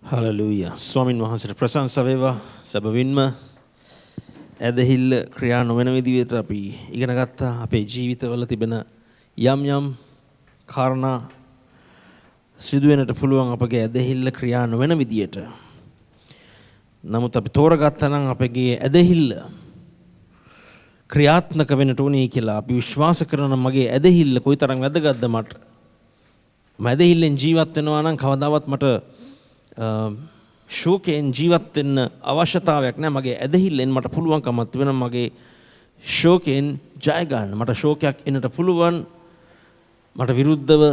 Hallelujah. ස්වාමින් වහන්සේට ප්‍රශංසා වේවා. සැබවින්ම ඇදහිල්ල ක්‍රියා නොවන විදිහට අපි ඉගෙන ගත්තා. අපේ ජීවිතවල තිබෙන යම් යම් කාරණා සිදු වෙනට පුළුවන් අපගේ ඇදහිල්ල ක්‍රියා නොවන විදිහට. නමුත් අපි තෝරගත්තා නම් අපගේ ඇදහිල්ල ක්‍රියාත්මක වෙන්නට උනේ කියලා අපි විශ්වාස කරන මගේ ඇදහිල්ල කොයිතරම් වැදගත්ද මට. මම ඇදහිල්ලෙන් ජීවත් වෙනවා නම් කවදාවත් මට ශෝකයෙන් ජීවත් වෙන්න අවශ්‍යතාවයක් නැහැ. මගේ ඇදහිල්ලෙන් මට පුළුවන්කමක් තිබෙනවා මගේ ශෝකයෙන් ජය ගන්න. මට ශෝකයක් එන්නට පුළුවන්. මට විරුද්ධව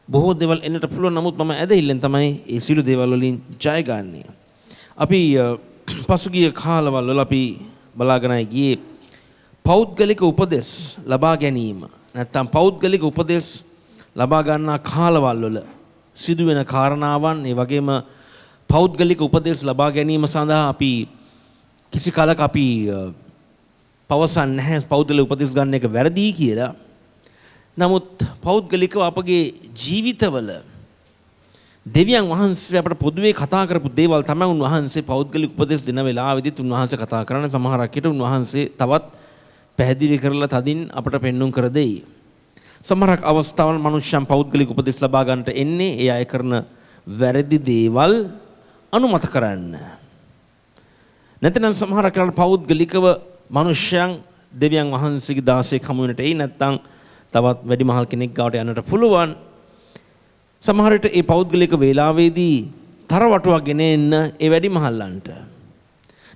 බොහෝ දේවල් එන්නට පුළුවන්. නමුත් මම ඇදහිල්ලෙන් තමයි ඒ සියලු දේවල් වලින් ජය ගන්නේ. අපි පසුගිය කාලවල වල අපි බලාගෙන ගියේ පෞද්ගලික උපදෙස් ලබා ගැනීම. නැත්නම් පෞද්ගලික උපදෙස් ලබා ගන්නා කාලවල වල සිදුවෙන කාරණාවන්, ඒ වගේම පෞද්ගලික උපදෙස් ලබා ගැනීම සඳහා අපි කිසි කලක අපි පවසන්නේ නැහැ පෞද්ගලික උපදෙස් ගන්න එක වැරදි කියලා. නමුත් පෞද්ගලිකව අපගේ ජීවිතවල දෙවියන් වහන්සේ අපට පොදුවේ කතා කරපු දේවල් තමයි උන්වහන්සේ පෞද්ගලික උපදෙස් දෙන වෙලාවෙදිත් උන්වහන්සේ කතා කරන සමහරක් විට උන්වහන්සේ තවත් පැහැදිලි කරලා තදින් අපට පෙන්눔 කර දෙයි. සමහරක් අවස්ථාවල මනුෂ්‍යයන් පෞද්ගලික උපදෙස් ලබා ගන්නට එන්නේ ඒ අය කරන වැරදි දේවල් අනුමත කරන්න. නැත්නම් සමහරක් වෙලාවට පෞද්ගලිකව මනුෂ්‍යයන් දෙවියන් වහන්සේගේ දාසයෙක් හමු වෙනට එයි නැත්නම් තවත් වැඩිමහල් කෙනෙක් ගාවට යන්නට පුළුවන්. සමහර විට ඒ පෞද්ගලික වේලාවේදී තරවටුවක් ගෙන එන්න ඒ වැඩිමහල්ලන්ට.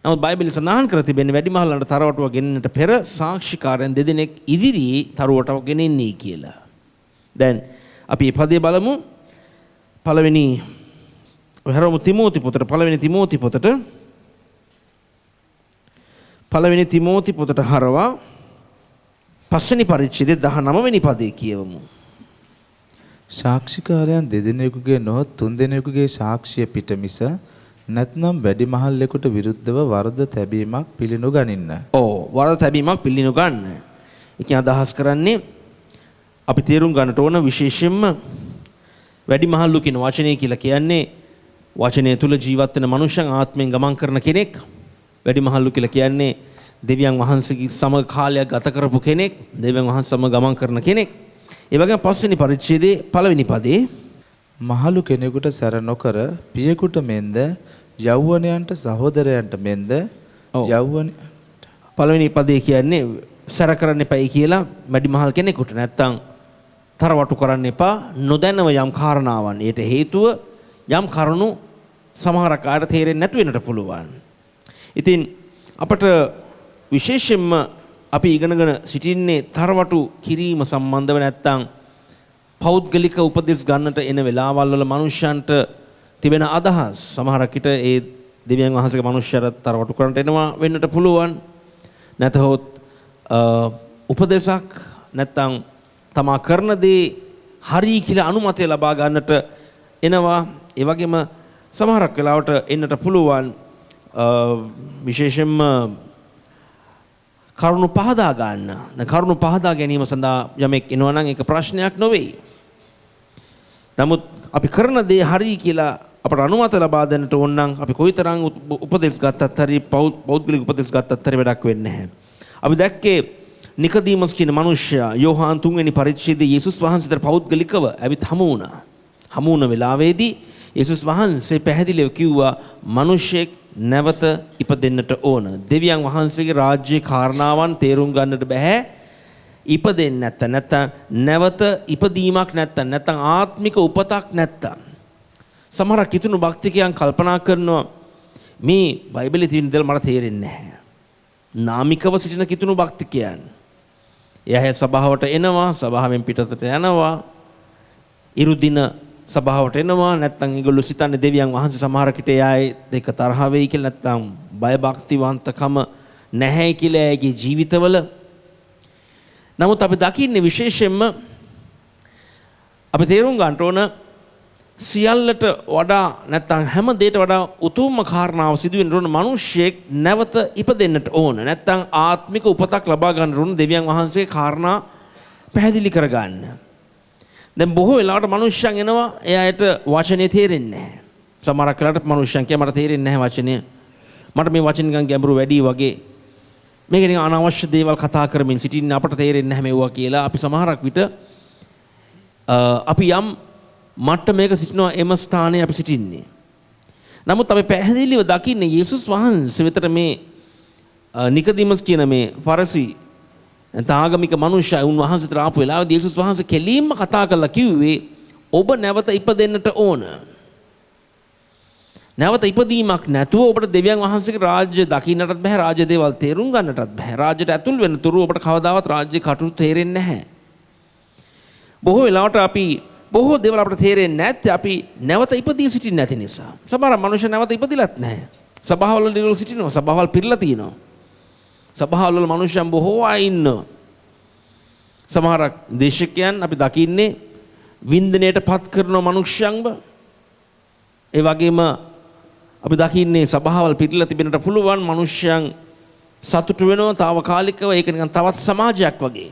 නමුත් බයිබලයේ සඳහන් කර තිබෙන්නේ වැඩිමහල්ලන්ට තරවටුවක් ගෙනෙන්නට පෙර සාක්ෂිකාරයන් දෙදෙනෙක් ඉදිරියේ තරවටුවක් ගෙනෙන්නේ කියලා. දැන් අපි මේ පදේ බලමු. පළවෙනි තිමෝති පොතට හරවා පස්වෙනි පරිච්ඡේදයේ 19 වෙනි පදේ කියවමු. සාක්ෂිකාරයන් දෙදෙනෙකුගේ නොහොත් තුන්දෙනෙකුගේ සාක්ෂිය පිට මිස නැත්නම් වැඩිමහල්ලෙකුට විරුද්ධව වරද තැබීමක් පිළිනුගනින්න. වරද තැබීමක් පිළිනුගන්න. ඒකෙන් අදහස් කරන්නේ අපි තේරුම් ගන්නට ඕන විශේෂයෙන්ම වැඩිමහල්ලු කියන වචනේ කියලා කියන්නේ වචනය තුල ජීවත් වෙන මනුෂ්‍යයන් ආත්මයෙන් ගමන් කරන කෙනෙක්. වැඩිමහල්ලු කියලා කියන්නේ දෙවියන් වහන්සේගේ සමග කාලයක් ගත කරපු කෙනෙක්, දෙවියන් වහන්සේ සමග ගමන් කරන කෙනෙක්. ඒ වගේම පස්වෙනි පරිච්ඡේදයේ පළවෙනි පදේ මහලු කෙනෙකුට සැර නොකර පියෙකුට මෙන්ද යෞවනයන්ට සහෝදරයන්ට මෙන්ද පළවෙනි පදේ කියන්නේ සැර කරන්න එපයි කියලා වැඩිමහල් කෙනෙකුට. නැත්තම් තරවටු කරන්න එපා නොදැනව යම් කාරණාවන්. ඒට හේතුව යම් කරුණු සමහරක් අයට තේරෙන්නේ නැතු වෙන්නට පුළුවන්. ඉතින් අපට විශේෂයෙන්ම අපි ඉගෙනගෙන සිටින්නේ තරවටු කිරීම සම්බන්ධව නැත්තම් පෞද්ගලික උපදෙස් ගන්නට එන වෙලාවල් වල මනුෂ්‍යයන්ට තිබෙන අදහස් සමහරක් විට ඒ දෙවියන් වහන්සේගේ මනුෂ්‍යයන්ට තරවටු කරන්නට එනවා වෙන්නට පුළුවන්. නැතහොත් උපදේශක් නැත්තම් තමා කරන දේ හරි කියලා අනුමතය ලබා ගන්නට එනවා. ඒ වගේම සමහරක් වෙලාවට එන්නට පුළුවන් විශේෂයෙන්ම කරුණු පහදා ගන්න. කරුණු පහදා ගැනීම සඳහා යමෙක් එනවා නම් ඒක ප්‍රශ්නයක් නොවේ. නමුත් අපි කරන දේ හරි කියලා අපට අනුමත ලබා දෙන්නට ඕන නම් අපි කොයිතරම් උපදෙස් ගත්තත් හරි පෞද්ගලික උපදෙස් ගත්තත් හරි වැඩක් වෙන්නේ නැහැ. අපි දැක්කේ නිකදීමස් කියන මිනිසයා යෝහාන් 3 වෙනි පරිච්ඡේදයේ යේසුස් වහන්සේට පෞද්ගලිකව ඇවිත් හමු වුණා. හමු වුණ වෙලාවේදී යේසුස් වහන්සේ පැහැදිලිව කිව්වා මිනිසෙක් නැවත ඉපදෙන්නට ඕන. දෙවියන් වහන්සේගේ රාජ්‍යයේ කාරණාවන් තේරුම් ගන්නට බෑ ඉපදෙන්න නැත්තම් නැවත ඉපදීමක් නැත්තම් ආත්මික උපතක් නැත්තම්. සමහර කිතුණු භක්තිකයන් කල්පනා කරනවා මේ බයිබලයේ තියෙන දේ මට තේරෙන්නේ නැහැ. නාමිකව සිටින කිතුණු භක්තිකයන් එයා සභාවට එනවා, සභාවෙන් පිටතට යනවා, ඉරුදින සභාවට එනවා. නැත්තම් ඒගොල්ලෝ සිතන්නේ දෙවියන් වහන්සේ සමහර කිට එයායි දෙක තරහ වෙයි කියලා නැත්තම් බය භක්තිවන්තකම නැහැ කියලා එයාගේ ජීවිතවල. නමුත් අපි දකින්නේ විශේෂයෙන්ම අපි තේරුම් ගන්න ඕන සියල්ලට වඩා නැත්තම් හැම දෙයකට වඩා උතුම්ම කාරණාව සිදුවෙන්න ඕන මිනිස්සෙක් නැවත ඉපදෙන්නට ඕන. නැත්තම් ආත්මික උපතක් ලබා ගන්න ඕන දෙවියන් වහන්සේගේ කාරණා පැහැදිලි කරගන්න. දැන් බොහෝ වෙලාවට මිනිස්සුන් එනවා එයාට වචනේ තේරෙන්නේ නැහැ. සමහරක් වෙලාවට මනුෂ්‍යයන් කිය මට තේරෙන්නේ නැහැ වචනය. මට මේ වචන ගන් ගැඹුරු වැඩි වගේ. මේක නිකන් අනවශ්‍ය දේවල් කතා කරමින් සිටින්න අපට තේරෙන්නේ නැහැ මෙවුවා කියලා. අපි සමහරක් විට අපි යම් මට්ටමක සිටිනවා එම ස්ථානයේ අපි සිටින්නේ. නමුත් අපි පැහැදිලිව දකින්නේ යේසුස් වහන්සේ වෙතට මේ නිකදිමස් කියන මේ ෆරිසි තාගමික මනුෂ්‍යය උන්වහන්සේට ආපු වෙලාවේදී යේසුස් වහන්සේ කෙලින්ම කතා කරලා කිව්වේ ඔබ නැවත ඉපදෙන්නට ඕන. නැවත ඉපදීමක් නැතුව ඔබට දෙවියන් වහන්සේගේ රාජ්‍ය දකින්නටත් බෑ, රාජ්‍ය දේවල් තේරුම් ගන්නටත් බෑ. රාජ්‍යයට ඇතුල් වෙන තුරු ඔබට කවදාවත් රාජ්‍ය කටයුතු තේරෙන්නේ නැහැ. බොහෝ වෙලාවට අපි බොහෝ දේවල් අපට තේරෙන්නේ නැත්te අපි නැවත ඉපදී සිටින්නේ නැති නිසා. සමහර මනුෂ්‍ය නැවත ඉපදිලත් නැහැ. සභාවල නිරෝල සිටිනවා, සභාවල් පිරලා තියෙනවා. සභාවල මනුෂ්‍යයන් බොහෝ අය ඉන්නවා. සමහරක් දේශකයන් අපි දකින්නේ වින්දනයට පත් කරන මනුෂ්‍යයන්ව. ඒ වගේම අපි දකින්නේ සභාවල් පිරලා තිබෙන්නට පුළුවන් මනුෂ්‍යයන් සතුටු වෙනවා తాවකාලිකව. ඒක නිකන් තවත් සමාජයක් වගේ.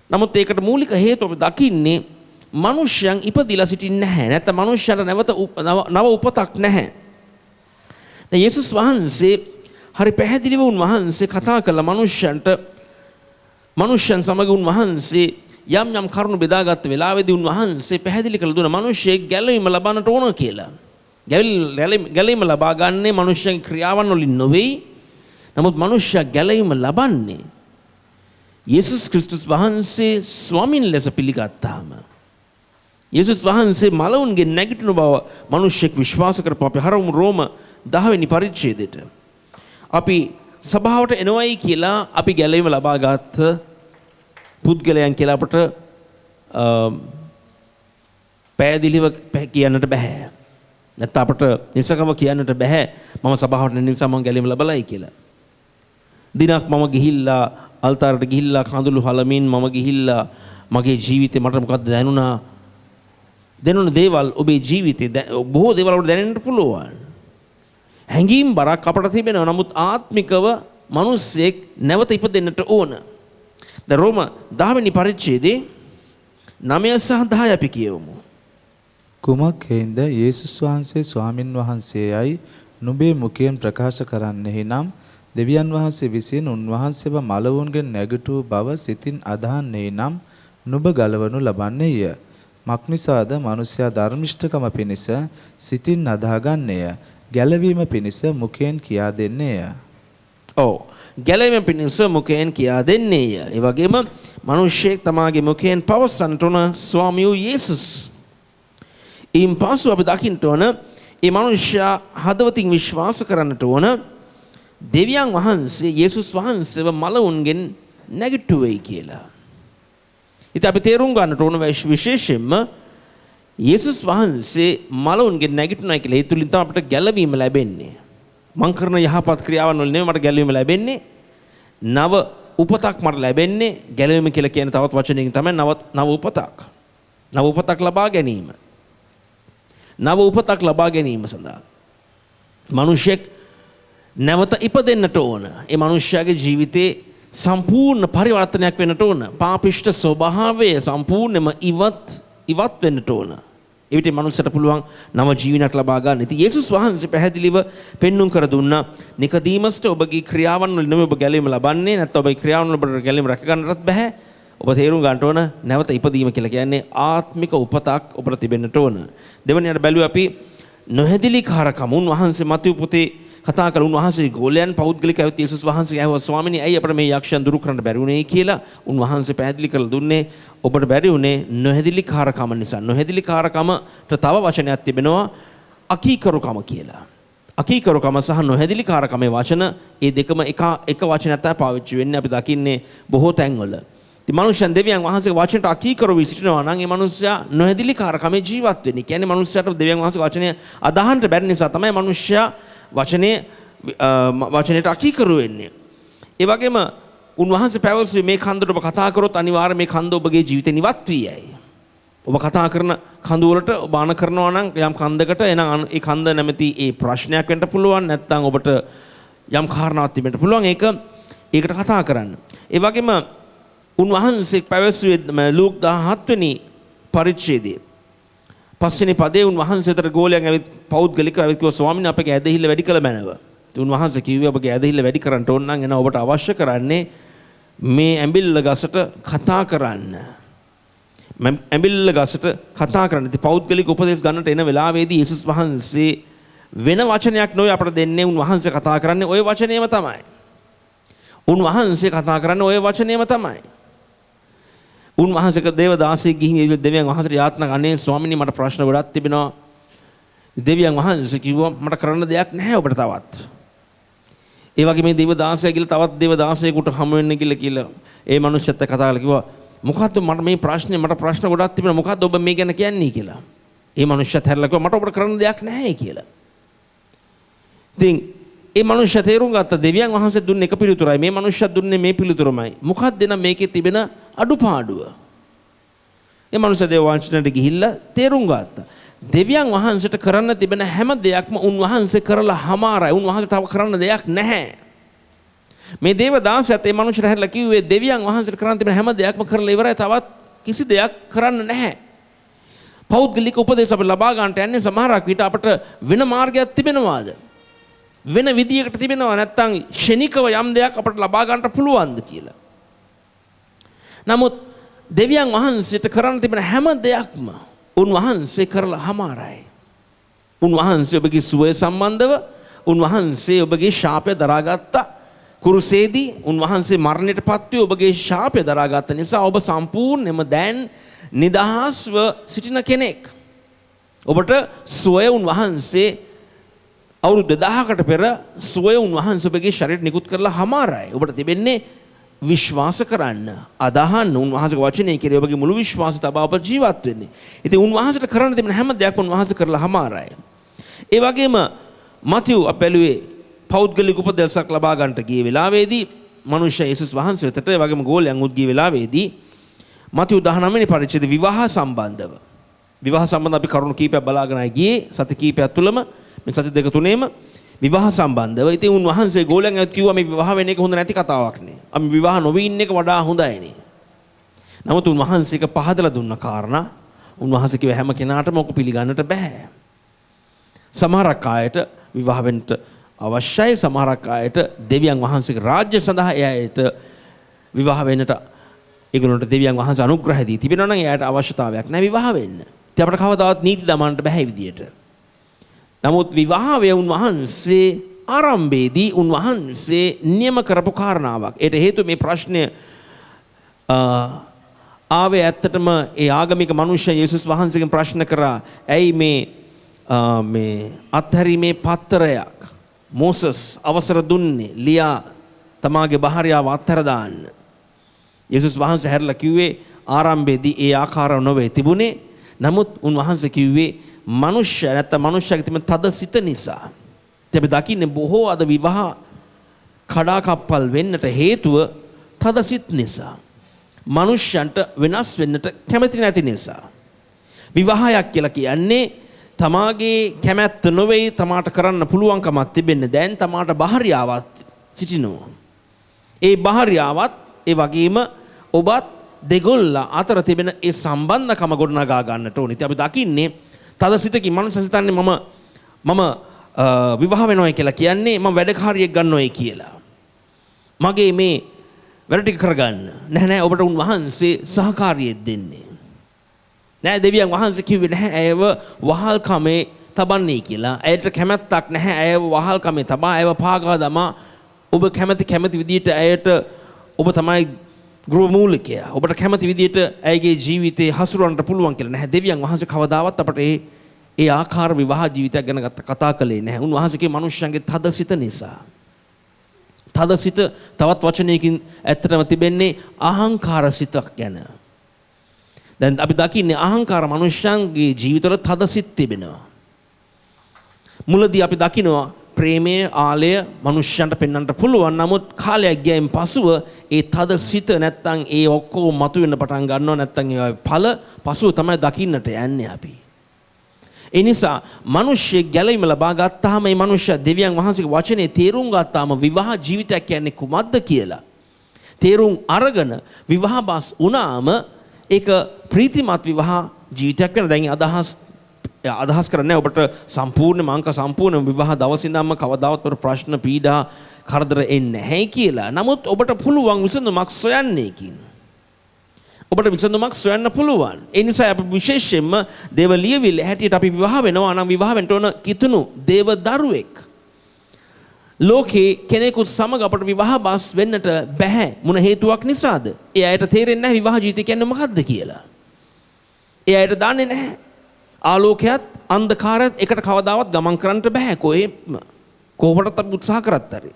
නමුත් ඒකට මූලික හේතුව අපි දකින්නේ මනුෂ්‍යයන් ඉපදිලා සිටින්නේ නැහැ. නැත්නම් මනුෂ්‍යයන්ට නැවත නව උපතක් නැහැ. දැන් යේසුස් වහන්සේ හරි පැහැදිලිව උන්වහන්සේ කතා කළ මනුෂ්‍යයන් සමග උන්වහන්සේ යම් යම් කරුණු බෙදාගත්ත වෙලාවේදී උන්වහන්සේ පැහැදිලි කළ දුන මිනිස්සෙක් ගැලවීම ලබන්නට ඕන කියලා. ගැලවීම ලබා ගන්නේ මිනිස්යන්ගේ ක්‍රියාවන් වලින් නොවේ. නමුත් මිනිස්යා ගැලවීම ලබන්නේ යේසුස් ක්‍රිස්තුස් වහන්සේ ස්වාමින් ලෙස පිළිගත්තාම. යේසුස් වහන්සේ මලවුන්ගේ නැගිටින බව මිනිස්සෙක් විශ්වාස කරපු අපි හරවමු රෝම 10 වෙනි පරිච්ඡේදයට. අපි සභාවට එනවයි කියලා අපි ගැලවීම ලබා ගත්ත පුද්ගලයන් කියලා අපට පැහැදිලිව කියන්නට බෑ. නැත්නම් අපට නිසකව කියන්නට බෑ මම සභාවට එන නිසා මම ගැලවීම ලබලයි කියලා. දිනක් මම ගිහිල්ලා අල්තාරයට ගිහිල්ලා කඳුළු හලමින් මම ගිහිල්ලා මගේ ජීවිතේ මට මොකක්ද දැනුණ දේවල් ඔබේ ජීවිතේ බොහෝ දේවල් අපට දැනෙන්නට පුළුවන්. හැඟීම් බරක් අපට තිබෙනවා. නමුත් ආත්මිකව මිනිස්සෙක් නැවත ඉපදෙන්නට ඕන. දැන් රෝම 10 වෙනි පරිච්ඡේදයේ 9 සහ 10 අපි කියවමු. කුමක් හේඳ යේසුස් වහන්සේ ස්වාමින් වහන්සේයයි නුඹේ මුඛයෙන් ප්‍රකාශ කරන්නෙහි නම් දෙවියන් වහන්සේ විසින් උන්වහන්සේව මලවුන්ගෙන් නැගිටූ බව සිතින් අදහන්නේහි නම් නුඹ ගලවනු ලබන්නේය. මක්නිසාද මනුෂ්‍යයා ධර්මිෂ්ඨකම පිණිස සිතින් අදහගන්නේය. ගැලවීම පිණිස මුඛයෙන් කියා දෙන්නේය. ඔව්. ගැලවීම පිණිස මුඛයෙන් කියා දෙන්නේය. ඒ වගේම මිනිසෙක් තමාගේ මුඛයෙන් පවසන්නට උන ස්වාමියෝ යේසුස්. ඊන් පසු අපි දකින්න ඕන මේ මිනිසයා හදවතින් විශ්වාස කරන්නට ඕන දෙවියන් වහන්සේ යේසුස් වහන්සේව මලවුන්ගෙන් නැගිටුවයි කියලා. ඉතින් අපි තේරුම් ගන්නට ඕන විශේෂයෙන්ම යේසුස් වහන්සේ මලවුන්ගෙන් නැගිටිනවා කියලා ඒ තුලින් තමයි අපිට ගැලවීම ලැබෙන්නේ. මං කරන යහපත් ක්‍රියාවන් වලින් නෙමෙයි මට ගැලවීම ලැබෙන්නේ. නව උපතක් මට ලැබෙන්නේ. ගැලවීම කියලා කියන තවත් වචනයකින් තමයි නව උපතක්. නව උපතක් ලබා ගැනීම. නව උපතක් ලබා ගැනීම සඳහා මිනිසෙක් නැවත ඉපදෙන්නට ඕන. ඒ මිනිස්යාගේ ජීවිතේ සම්පූර්ණ පරිවර්තනයක් වෙන්නට ඕන. පාපිෂ්ඨ ස්වභාවය සම්පූර්ණයෙන්ම ඉවත් වෙන්නට ඕන. එවිට මනුස්සයට පුළුවන් නව ජීවිතයක් ලබා ගන්න. ඉතින් යේසුස් වහන්සේ පැහැදිලිව පෙන්눔 කර දුන්නා නිකදීමස්ට ඔබගේ ක්‍රියාවන් වලින් නෙමෙයි ඔබ ගැලවීම ලබන්නේ. නැත්නම් ඔබේ ක්‍රියාවන් වල ඔබට ගැලවීම රැක ගන්නටත් බෑ. ඔබ තේරුම් ගන්න ඕන නැවත ඉපදීම කියලා කියන්නේ ආත්මික උපතක් ඔබට තිබෙන්නට ඕන. දෙවෙනියට බැලුවා අපි නොහැදිලිකාරකම. උන්වහන්සේ මතේ පොතේ කතා කළ උන්වහන්සේ ගෝලයන් පෞද්ගලික ඇවිත් යේසුස් වහන්සේ ඇහුවා ස්වාමීනි ඇයි අපිට මේ යක්ෂයන් දුරු කරන්න බැරි වුනේ කියලා. උන්වහන්සේ පැහැදිලි කරලා දුන්නේ ඔබට බැරි වුනේ නොහැදිලිකාරකම නිසා. නොහැදිලිකාරකමට තව වචනයක් තිබෙනවා අකීකරුකම කියලා. අකීකරුකම සහ නොහැදිලිකාරකමේ වචන ඒ දෙකම එක වචනයක් තමයි පාවිච්චි වෙන්නේ. අපි දකින්නේ බොහෝ තැන්වල. ඉතින් මනුෂ්‍යයන් දෙවියන් වහන්සේගේ වචනට අකීකරු වී සිටිනවා නම් ඒ මනුස්සයා නොහැදිලිකාරකමේ ජීවත් වෙන්නේ. කියන්නේ මනුස්සයාට දෙවියන් වහන්සේගේ වචනය අදහන්න බැරි නිසා තමයි මනුෂ්‍යයා වචනයට අකීකරු වෙන්නේ. ඒ වගේම උන්වහන්සේ පැවසුවේ මේ කන්දට ඔබ කතා කරොත් අනිවාර්යයෙන් මේ කන්ද ඔබගේ ජීවිතේ නිවත් වී යයි. ඔබ කතා කරන කඳ වලට ඔබ අන කරනවා නම් යම් කන්දකට එනම් ඒ කන්ද නැමැති ඒ ප්‍රශ්නයක් වෙන්න පුළුවන්. නැත්නම් ඔබට යම් කාරණාවක් තිබෙන්න පුළුවන්. ඒකට කතා කරන්න. ඒ වගේම උන්වහන්සේ පැවසුවේ ලූක් 17 වෙනි පරිච්ඡේදයේ පස්වෙනි පදේ උන්වහන්සේට ගෝලයන් ඇවිත් පෞද්ගලිකව ඇවිත් කිව්වා ස්වාමීන් අපගේ ඇදහිල්ල වැඩි කළ මැනව. උන්වහන්සේ කිව්වේ ඔබගේ ඇදහිල්ල වැඩි කරන්න ඕන නම් එන ඔබට අවශ්‍ය කරන්නේ මේ ඇඹිල්ල ගසට කතා කරන්න. ඇඹිල්ල ගසට කතා කරන්න. ඉතින් පෞද්ගලික උපදේශ ගන්නට එන වෙලාවේදී යේසුස් වහන්සේ වෙන වචනයක් නොවේ අපට දෙන්නේ. උන්වහන්සේ කතා කරන්නේ ওই වචනේම තමයි. උන්වහන්සේ කතා කරන්නේ ওই වචනේම තමයි. උන්වහන්සේක දේවදාසයෙක් ගිහින් දෙවියන් වහන්සේට යාත්නා කරන්නේ ස්වාමීනි මට ප්‍රශ්න ගොඩක් තිබෙනවා. දෙවියන් වහන්සේ කිව්වා මට කරන්න දෙයක් නැහැ ඔබට තවත්. ඒ වගේ මේ දේවදාසයා කියලා තවත් දේවදාසයෙකුට හමු වෙන්න කියලා ඒ මනුස්සයත් කතා කරලා කිව්වා මොකද්ද මට ප්‍රශ්න ගොඩක් තිබෙනවා මොකද්ද ඔබ මේ ගැන කියන්නේ කියලා. ඒ මනුස්සයත් හැරලා කිව්වා මට ඔබට කරන්න දෙයක් නැහැ කියලා. ඉතින් ඒ මනුස්සයා තේරුම් ගත්තා දෙවියන් වහන්සේ දුන්නේ එක පිළිතුරයි මේ මනුස්සයා දුන්නේ මේ පිළිතුරමයි. මොකක්ද නම් මේකේ තිබෙන අඩුපාඩුව. ඒ මනුස්සයා දේව වංශනයට ගිහිල්ලා තේරුම් ගත්තා. දෙවියන් වහන්සේට කරන්න තිබෙන හැම දෙයක්ම උන්වහන්සේ කරලා හමාරයි. උන්වහන්සේ තව කරන්න දෙයක් නැහැ. මේ දේවදාසයාත් ඒ මනුස්සයාට හැරලා කිව්වේ දෙවියන් වහන්සේට කරන්න තිබෙන හැම දෙයක්ම කරලා ඉවරයි. තවත් කිසි දෙයක් කරන්න නැහැ. පෞද්ගලික උපදේශ අපි ලබා ගන්නට යන්නේ සමහරක් විට අපට වෙන මාර්ගයක් තිබෙනවාද? වෙන විදියකට තිබෙනවා නැත්නම් ෂණිකව යම් දෙයක් අපට ලබා ගන්නට පුළුවන්ද කියලා. නමුත් දෙවියන් වහන්සේට කරන්න තිබෙන හැම දෙයක්ම උන්වහන්සේ කරලා හමාරයි. උන්වහන්සේ ඔබගේ සුවය සම්බන්ධව උන්වහන්සේ ඔබගේ ශාපය දරාගත්තා. කුරුසේදී උන්වහන්සේ මරණයට පත්වී ඔබගේ ශාපය දරාගත්ත නිසා ඔබ සම්පූර්ණයෙන්ම දැන් නිදහස්ව සිටින කෙනෙක්. ඔබට සුවය උන්වහන්සේ අවුරුදු 2000කට පෙර සුවය උන්වහන්සේ ඔබගේ ශරීරයට නිකුත් කරලා හමාරයි. ඔබට තිබෙන්නේ විශ්වාස කරන්න, අදහන්න උන්වහන්සේගේ වචනේ කෙරේ ඔබගේ මුළු විශ්වාසය තබා ඔබ ජීවත් වෙන්නේ. ඉතින් උන්වහන්සේට කරන්න තිබෙන හැම දෙයක්ම උන්වහන්සේ කරලා හමාරයි. ඒ වගේම මතියු අපැලුවේ පෞද්ගලික උපදේශයක් ලබා ගන්නට ගිය වෙලාවේදී මනුෂ්‍ය යේසුස් වහන්සේ වෙතට ඒ වගේම ගෝලයන් උත් ගිය වෙලාවේදී මතියු 19 වෙනි පරිච්ඡේදයේ විවාහ සම්බන්ධව අපි කරුණු කීපයක් බලාගෙන ගියේ සති කීපයක් තුලම මේ සති දෙක තුනේම විවාහ සම්බන්ධව. ඉතින් උන්වහන්සේ ගෝලයන් ඇවිත් කිව්වා මේ විවාහ වෙන එක හොඳ නැති කතාවක් නේ. අපි විවාහ නොවී ඉන්න එක වඩා හොඳයි නේ. නමුත් උන්වහන්සේක පහදලා දුන්න කාරණා උන්වහන්සේ කිව්ව හැම කෙනාටම ඔක පිළිගන්නට බෑ. සමහරක් අයට විවාහ වෙන්න අවශ්‍යයි. සමහරක් අයට දෙවියන් වහන්සේගේ රාජ්‍ය සඳහා එයාට විවාහ වෙන්නට ඒගොල්ලන්ට දෙවියන් වහන්සේ අනුග්‍රහය දී තිබෙනවා නම් එයාට අවශ්‍යතාවයක් නැහැ විවාහ වෙන්න. ඉතින් අපිට කවදාවත් නීති දමන්නට බෑ මේ විදියට. නමුත් විවාහය උන්වහන්සේ ආරම්භයේදී උන්වහන්සේ නියම කරපු කාරණාවක්. ඒට හේතුව මේ ප්‍රශ්නය ආවේ ඇත්තටම ඒ ආගමික මනුෂ්‍ය යේසුස් වහන්සේගෙන් ප්‍රශ්න කරා ඇයි මේ අත්හැරීමේ පත්තරයක් මෝසස් අවසර දුන්නේ ලියා තමාගේ භාර්යාව අත්හැර දාන්න. යේසුස් වහන්සේ හැරලා කිව්වේ ආරම්භයේදී ඒ ආකාරව නොවේ තිබුණේ. නමුත් උන්වහන්සේ කිව්වේ මනුෂ්‍ය නැත්නම් මනුෂ්‍යගේ තිබෙන තද සිත නිසා. අපි දකින්නේ බොහෝ අද විවාහ කඩාකප්පල් වෙන්නට හේතුව තද සිත් නිසා. මනුෂ්‍යන්ට වෙනස් වෙන්නට කැමති නැති නිසා. විවාහයක් කියලා කියන්නේ තමාගේ කැමැත්ත නොවේ තමාට කරන්න පුළුවන්කමක් තිබෙන්නේ. දැන් තමාට භාර්යාවක් සිටිනවා. ඒ භාර්යාවත් ඒ වගේම ඔබත් දෙගොල්ල අතර තිබෙන ඒ සම්බන්ධකම ගොඩනගා ගන්නට ඕනේ. ඉතින් අපි දකින්නේ තද සිතකින් මනුෂ්‍ය සිතන්නේ මම විවාහ වෙනවා කියලා කියන්නේ මම වැඩකාරියෙක් ගන්නවයි කියලා. මගේ මේ වැඩ ටික කරගන්න. නෑ ඔබට උන්වහන්සේ සහකාරියෙක් දෙන්නේ. නෑ දෙවියන් වහන්සේ කිව්වේ නැහැ ඇයව වහල්කමේ තබන්නේ කියලා. ඇයට කැමැත්තක් නැහැ ඇයව වහල්කමේ තබා ඇයව පාගා දමා ඔබ කැමති විදියට ඇයට ඔබ තමයි ගෘහ මූලිකයා. ඔබට කැමති විදියට ඇයගේ ජීවිතේ හසුරවන්නට පුළුවන් කියලා නැහැ. දෙවියන් වහන්සේ කවදාවත් අපට ඒ ආකාර විවාහ ජීවිතයක් ගැන කතා කළේ නැහැ. උන්වහන්සේගේ මනුෂ්‍යයන්ගේ තද සිත නිසා. තද සිත තවත් වචනයකින් ඇත්තටම තිබෙන්නේ අහංකාර සිතක් ගැන. දැන් අපි දකින්නේ අහංකාර මනුෂ්‍යයන්ගේ ජීවිතවල තද සිත් තිබෙනවා. මුලදී අපි දකිනවා ප්‍රේමයේ ආලය මනුෂ්‍යයන්ට පෙන්වන්නට පුළුවන්. නමුත් කාලයක් ගියයින් පසුව ඒ තද සිත නැත්තම් ඒ ඔක්කොම මතුවෙන්න පටන් ගන්නවා. නැත්තම් ඒ ඵල පසුව තමයි දකින්නට යන්නේ අපි. ඒ නිසා මිනිස්සෙ ගැලවීම ලබා ගත්තාම මේ මිනිස්සයා දෙවියන් වහන්සේගේ වචනේ තේරුම් ගත්තාම විවාහ ජීවිතයක් කියන්නේ කුමක්ද කියලා තේරුම් අරගෙන විවාහබස් වුණාම ඒක ප්‍රීතිමත් විවාහ ජීවිතයක් වෙන. දැන් අදහස් අදහස් කරන්නේ ඔබට සම්පූර්ණ මාංක සම්පූර්ණ විවාහ දවසේ ඉඳන්ම කවදාවත් ඔබට ප්‍රශ්න පීඩා කරදර එන්නේ නැහැ කියලා. නමුත් ඔබට පුළුවන් විසඳුමක් සොයන්නේකින්. ඔබට විසඳුමක් සොයන්න පුළුවන්. ඒ නිසා අපි විශේෂයෙන්ම දේව ලියවිල්ල හැටියට අපි විවාහ වෙනවා නම් විවාහ වෙන්න ඕන කිතුණු දේව දරුවෙක්. ලෝකේ කෙනෙකුත් සමග අපට විවාහ බස් වෙන්නට බැහැ. මොන හේතුවක් නිසාද? ඒ අයට තේරෙන්නේ නැහැ විවාහ ජීවිතය කියන්නේ මොකක්ද කියලා. ඒ අයට දන්නේ නැහැ. ආලෝකයත් අන්ධකාරයත් එකට කවදාවත් ගමන් කරන්නට බෑ කොහොමදත් අපි උත්සාහ කරත් හරි.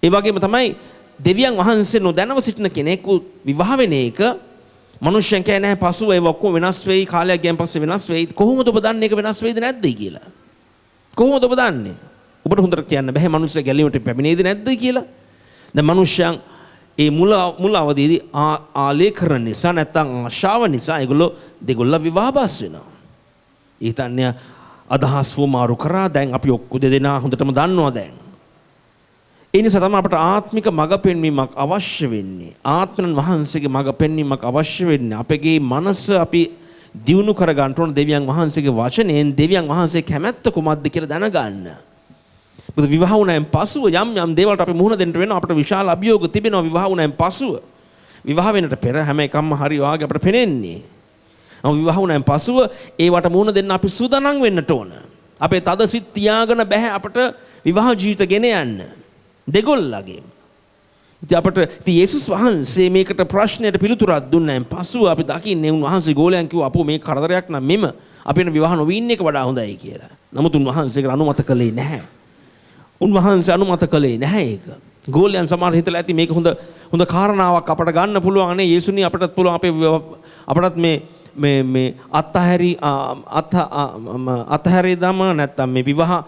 ඒ වගේම තමයි දෙවියන් වහන්සේ නොදැනව සිටින කෙනෙකු විවාහ වෙන එක මනුෂ්‍යයන් කියන්නේ නැහැ පසුව ඒ ඔක්කොම වෙනස් වෙයි කාලයක් ගියන් පස්සේ වෙනස් වෙයි. කොහොමද ඔබ දන්නේ ඒක වෙනස් වෙයිද නැද්ද කියලා? කොහොමද ඔබ දන්නේ? ඔබට හොඳට කියන්න බෑ මනුෂ්‍ය ගැලීමට පැමිණෙයිද නැද්ද කියලා. දැන් මනුෂ්‍යයන් ඒ මුල අවදීදී ආලේකරණ නිසා නැත්නම් ආශාව නිසා ඒගොල්ලෝ දෙගොල්ල විවාහබස් වෙනවා. ඊතන්නේ අදහස් වමාරු කරා දැන් අපි ඔක්කො දෙදෙනා හොඳටම දන්නවා දැන්. ඒ නිසා තමයි අපට ආත්මික මඟ පෙන්වීමක් අවශ්‍ය වෙන්නේ. ආත්මයන් වහන්සේගේ මඟ පෙන්වීමක් අවශ්‍ය වෙන්නේ. අපගේ මනස අපි දියුණු කර ගන්න ඕන දෙවියන් වහන්සේගේ වචනයෙන් දෙවියන් වහන්සේ කැමැත්ත කුමක්ද කියලා දැනගන්න. මොකද විවාහ වුණායින් පසුව යම් දේවල්ට අපි මුහුණ දෙන්න වෙනවා. අපිට විශාල අභියෝග තිබෙනවා විවාහ වුණායින් පසුව. විවාහ වෙනට පෙර හැම එකක්ම හරි වාගේ අපිට පෙනෙන්නේ. විවාහ වුණායින් පසුව ඒවට මුහුණ දෙන්න අපි සූදානම් වෙන්නට ඕන. අපේ තද සිත් තියාගෙන බෑ අපිට විවාහ ජීවිත ගෙන යන්න. දෙගොල්ලගේම. ඉතින් අපිට යේසුස් වහන්සේ මේකට ප්‍රශ්නයට පිළිතුරක් දුන්නායින් පසුව අපි දකින්නේ උන්වහන්සේ ගෝලයන් කිව්වා අපෝ මේ කරදරයක් නම් මෙම අපේන විවාහ නොවින්න එක වඩා හොඳයි කියලා. නමුත් උන්වහන්සේට අනුමත කළේ නැහැ. උන්වහන්සේ අනුමත කළේ නැහැ ඒක. ගෝලයන් සමහර හිතලා ඇති මේක හොඳ කාරණාවක් අපට ගන්න පුළුවන් නේ යේසුනි අපටත් පුළුවන් අපටත් මේ අත්හැරී දම නැත්තම් මේ විවාහ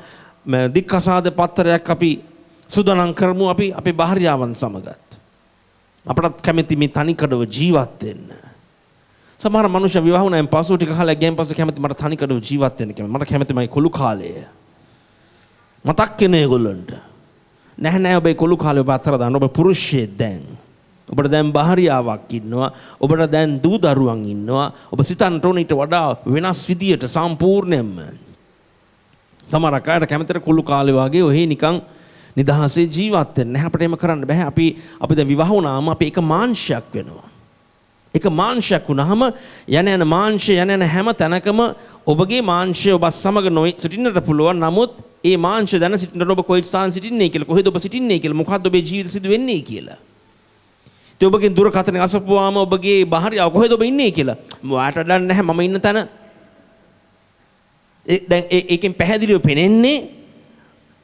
දික්කසාද පත්‍රයක් අපි සූදානම් කරමු අපි අපේ භාර්යාවන් සමගත්. අපටත් කැමති මේ තනිකඩව ජීවත් වෙන්න. සමහර මනුෂ්‍ය විවාහ වුණායින් පසු ටික කාලයක් ගියන් පස්සේ කැමති මට තනිකඩව ජීවත් වෙන්න කැමති. මට කැමති මයි කොළු කාලය. මතක් වෙන ඒගොල්ලන්ට. නැහැ ඔබේ කොළු කාලේ ඔබ අතර දාන්න ඔබ පුරුෂයෙක් දැන්. ඔබට දැන් භාර්යාවක් ඉන්නවා. ඔබට දැන් දූ දරුවන් ඉන්නවා. ඔබ සිතන්න ඕන ඊට වඩා වෙනස් විදියට සම්පූර්ණයෙන්ම. තමරක් අයට කැමතිට කොළු කාලේ වගේ ඔහේ නිකන් නිදහසේ ජීවත් වෙන්න. නැහැ අපිට එහෙම කරන්න බෑ. අපි දැන් විවාහ වුණාම අපි එක මාංශයක් වෙනවා. එක මාංශයක් වුණාම යන මාංශය යන හැම තැනකම ඔබගේ මාංශය ඔබ සමග සිටින්නට පුළුවන්. නමුත් ඒ මාංශය දැන සිටින්නට ඔබ කොයි ස්ථාන සිටින්නේ කියලා කොහෙද ඔබ සිටින්නේ කියලා මොකද්ද ඔබේ ජීවිත සිදු වෙන්නේ කියලා. ඉතින් ඔබගේ දුරකථනය අසපුවාම ඔබගේ භාර්යාව කොහෙද ඔබ ඉන්නේ කියලා ඔයාට දන්නේ නැහැ මම ඉන්න තැන. දැන් ඒකෙන් පැහැදිලිව පෙනෙන්නේ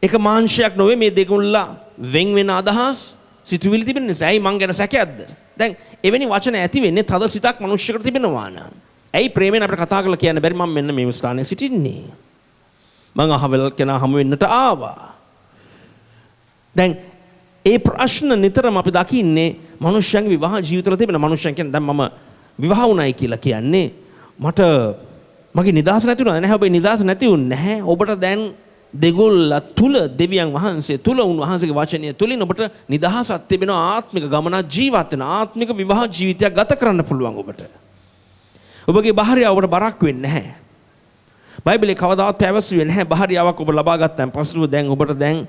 එක මාංශයක් නොවේ මේ දෙගොල්ලා වෙන් වෙන අදහස් සිතුවිලි තිබෙන නිසා. ඇයි මං ගැන සැකයක්ද? දැන් එවැනි වචන ඇති වෙන්නේ තද සිතක් මනුෂ්‍යකට තිබෙනවා නම්. ඇයි ප්‍රේමයෙන් අපිට කතා කරලා කියන්න බැරි මම මෙන්න මේ ස්ථානයේ සිටින්නේ. මං අහවල් කෙනා හමු වෙන්නට ආවා. දැන් ඒ ප්‍රශ්න නිතරම අපි දකින්නේ මනුෂ්‍යයන්ගේ විවාහ ජීවිතවල තිබෙන මනුෂ්‍යයන් කියන්නේ දැන් මම විවාහ වුණයි කියලා කියන්නේ මට මගේ නිදහස නැති වුණා. නැහැ ඔබේ නිදහස නැති වුනේ නැහැ. ඔබට දැන් දෙගොල්ල තුල දෙවියන් වහන්සේ තුල උන්වහන්සේගේ වචනය තුලින් ඔබට නිදහසක් තිබෙනවා. ආත්මික ගමන ජීවත් වෙන ආත්මික විවාහ ජීවිතයක් ගත කරන්න පුළුවන් ඔබට. ඔබගේ භාර්යාව ඔබට බරක් වෙන්නේ නැහැ. බයිබලේ කවදාවත් පැවසුවේ නැහැ භාර්යාවක් ඔබ ලබා ගත්තන් පසුව දැන් ඔබට දැන්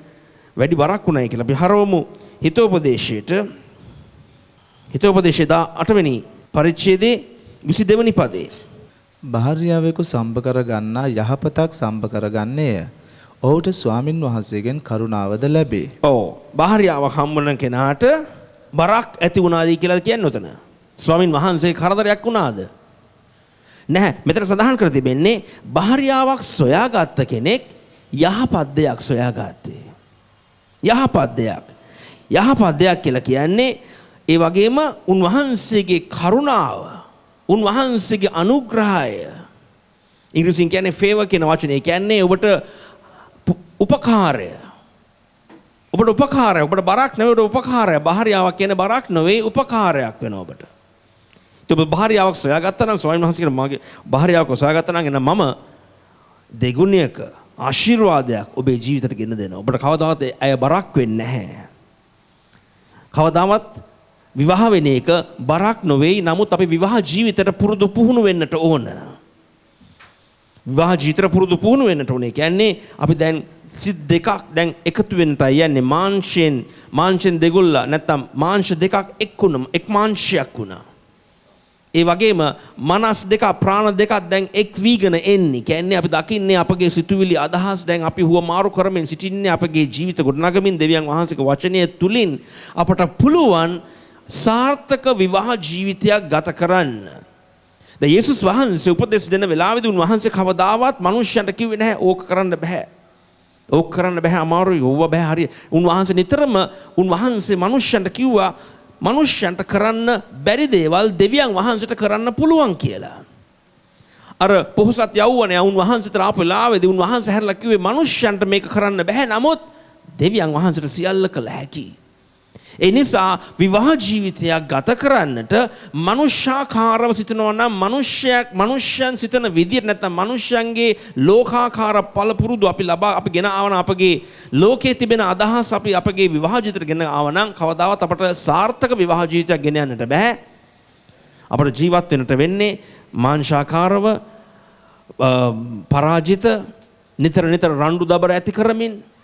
වැඩි බරක් වුණයි කියලා. අපි හරවමු හිතෝපදේශයට. හිතෝපදේශය 18 වෙනි පරිච්ඡේදයේ 22 වෙනි පදේ. භාර්යාවෙකු සම්බ කර ගන්නා යහපතක් සම්බ කරගන්නේය. ඔහුට ස්වාමින් වහන්සේගෙන් කරුණාවද ලැබේ. ඔව්. භාර්යාවක් හම්බුන කෙනාට බරක් ඇති වුණාද කියලා කියන්නේ උතන. ස්වාමින් වහන්සේ කරදරයක් වුණාද? නැහැ. මෙතන සඳහන් කර තිබෙන්නේ භාර්යාවක් සොයාගත්ත කෙනෙක් යහපත් දෙයක් සොයාගත්තේ. යහපත් දෙයක්. යහපත් දෙයක් කියලා කියන්නේ ඒ වගේම උන්වහන්සේගේ කරුණාව, උන්වහන්සේගේ අනුග්‍රහය. ඉංග්‍රීසියෙන් කියන්නේ favor කියන වචනේ. ඒ කියන්නේ ඔබට උපකාරය. ඔබට උපකාරය. ඔබට බරක් නෙවෙයි ඔබට උපකාරය. භාර්යාවක් කියන්නේ බරක් නෙවෙයි උපකාරයක් වෙනවා ඔබට. ඔබ භාර්යාවක් සොයාගත්තා නම් ස්වාමීන් වහන්සේ කියන මගේ භාර්යාවක් සොයාගත්තා නම් එන මම දෙගුණයක ආශිර්වාදයක් ඔබේ ජීවිතයට ගෙන දෙනවා. ඔබට කවදාවත් අය බරක් වෙන්නේ නැහැ. කවදාවත් විවාහ වෙන එක බරක් නොවේයි. නමුත් අපි විවාහ ජීවිතයට පුරුදු පුහුණු වෙන්නට ඕන. විවාහ ජීවිතය පුරුදු පුහුණු වෙන්නට ඕනේ. කියන්නේ අපි දැන් සිත් දෙකක් දැන් එකතු වෙන්නටයි යන්නේ. මාංශෙන් දෙගොල්ල නැත්තම් මාංශ දෙකක් එක් මාංශයක් වුණා. ඒ වගේම මනස් දෙක ප්‍රාණ දෙකක් දැන් එක් වීගෙන එන්නේ. කියන්නේ අපි දකින්නේ අපගේ සිතුවිලි අදහස් දැන් අපි හුවමාරු කරමින් සිටින්නේ අපගේ ජීවිත ගොඩනගමින් දෙවියන් වහන්සේගේ වචනය තුලින් අපට පුළුවන් සාර්ථක විවාහ ජීවිතයක් ගත කරන්න. දැන් යේසුස් වහන්සේ උපදෙස් දෙන වෙලාවේදී උන්වහන්සේ කවදාවත් මිනිස්සුන්ට කිව්වේ නැහැ ඕක කරන්න බෑ. ඕක කරන්න බෑ අමාරුයි. ඕව බෑ හරිය. උන්වහන්සේ නිතරම උන්වහන්සේ මිනිස්සුන්ට කිව්වා මනුෂ්‍යයන්ට කරන්න බැරි දේවල් දෙවියන් වහන්සේට කරන්න පුළුවන් කියලා. අර පොහොසත් යවුවනේ උන්වහන්සේට ආපු වෙලාවේදී උන්වහන්සේ හැරලා කිව්වේ මනුෂ්‍යයන්ට මේක කරන්න බෑ. නමුත් දෙවියන් වහන්සේට සියල්ල කළ හැකියි. ඒ නිසා විවාහ ජීවිතයක් ගත කරන්නට මනුෂ්‍යාකාරව සිතනවා නම් මනුෂ්‍යයන් සිතන විදියට නැත්නම් මනුෂ්‍යයන්ගේ ලෝකාකාර පළපුරුදු අපි ගෙන ආවන අපගේ ලෝකයේ තිබෙන අදහස් අපි අපගේ විවාහ ජීවිතයට ගෙන ආවනම් කවදාවත් අපට සාර්ථක විවාහ ජීවිතයක් ගෙන යන්නට බෑ. අපට ජීවත් වෙන්නට වෙන්නේ මාංශාකාරව පරාජිත නිතර රණ්ඩු දබර ඇති කරමින්.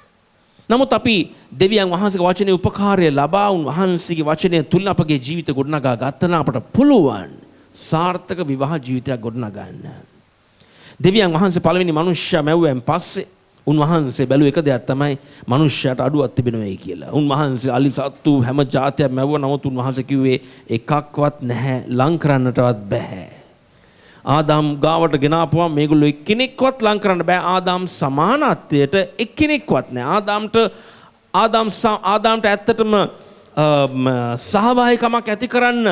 නමුත් අපි දෙවියන් වහන්සේගේ වචනේ උපකාරය ලබා උන්වහන්සේගේ වචනය තුල අපගේ ජීවිත ගොඩනගා ගන්න අපට පුළුවන් සාර්ථක විවාහ ජීවිතයක් ගොඩනගන්න. දෙවියන් වහන්සේ පළවෙනි මනුෂ්‍යයා මැව්වෙන් පස්සේ උන්වහන්සේ බැලුව එක දෙයක් තමයි මනුෂ්‍යයාට අඩුවක් තිබෙනවයි කියලා. උන්වහන්සේ අලි සත්තු හැම જાතියක් මැව්වා. නමුත් උන්වහන්සේ කිව්වේ එකක්වත් නැහැ, ලං කරන්නටවත් බෑ. ආදාම් ගාවට ගෙනාපුවා මේගොල්ලෝ එක්කෙනෙක්වත් ලං කරන්න බෑ. ආදාම් සමානත්වයට එක්කෙනෙක්වත් නෑ. ආදාම්ට ඇත්තටම සහභාගිකමක් ඇති කරන්න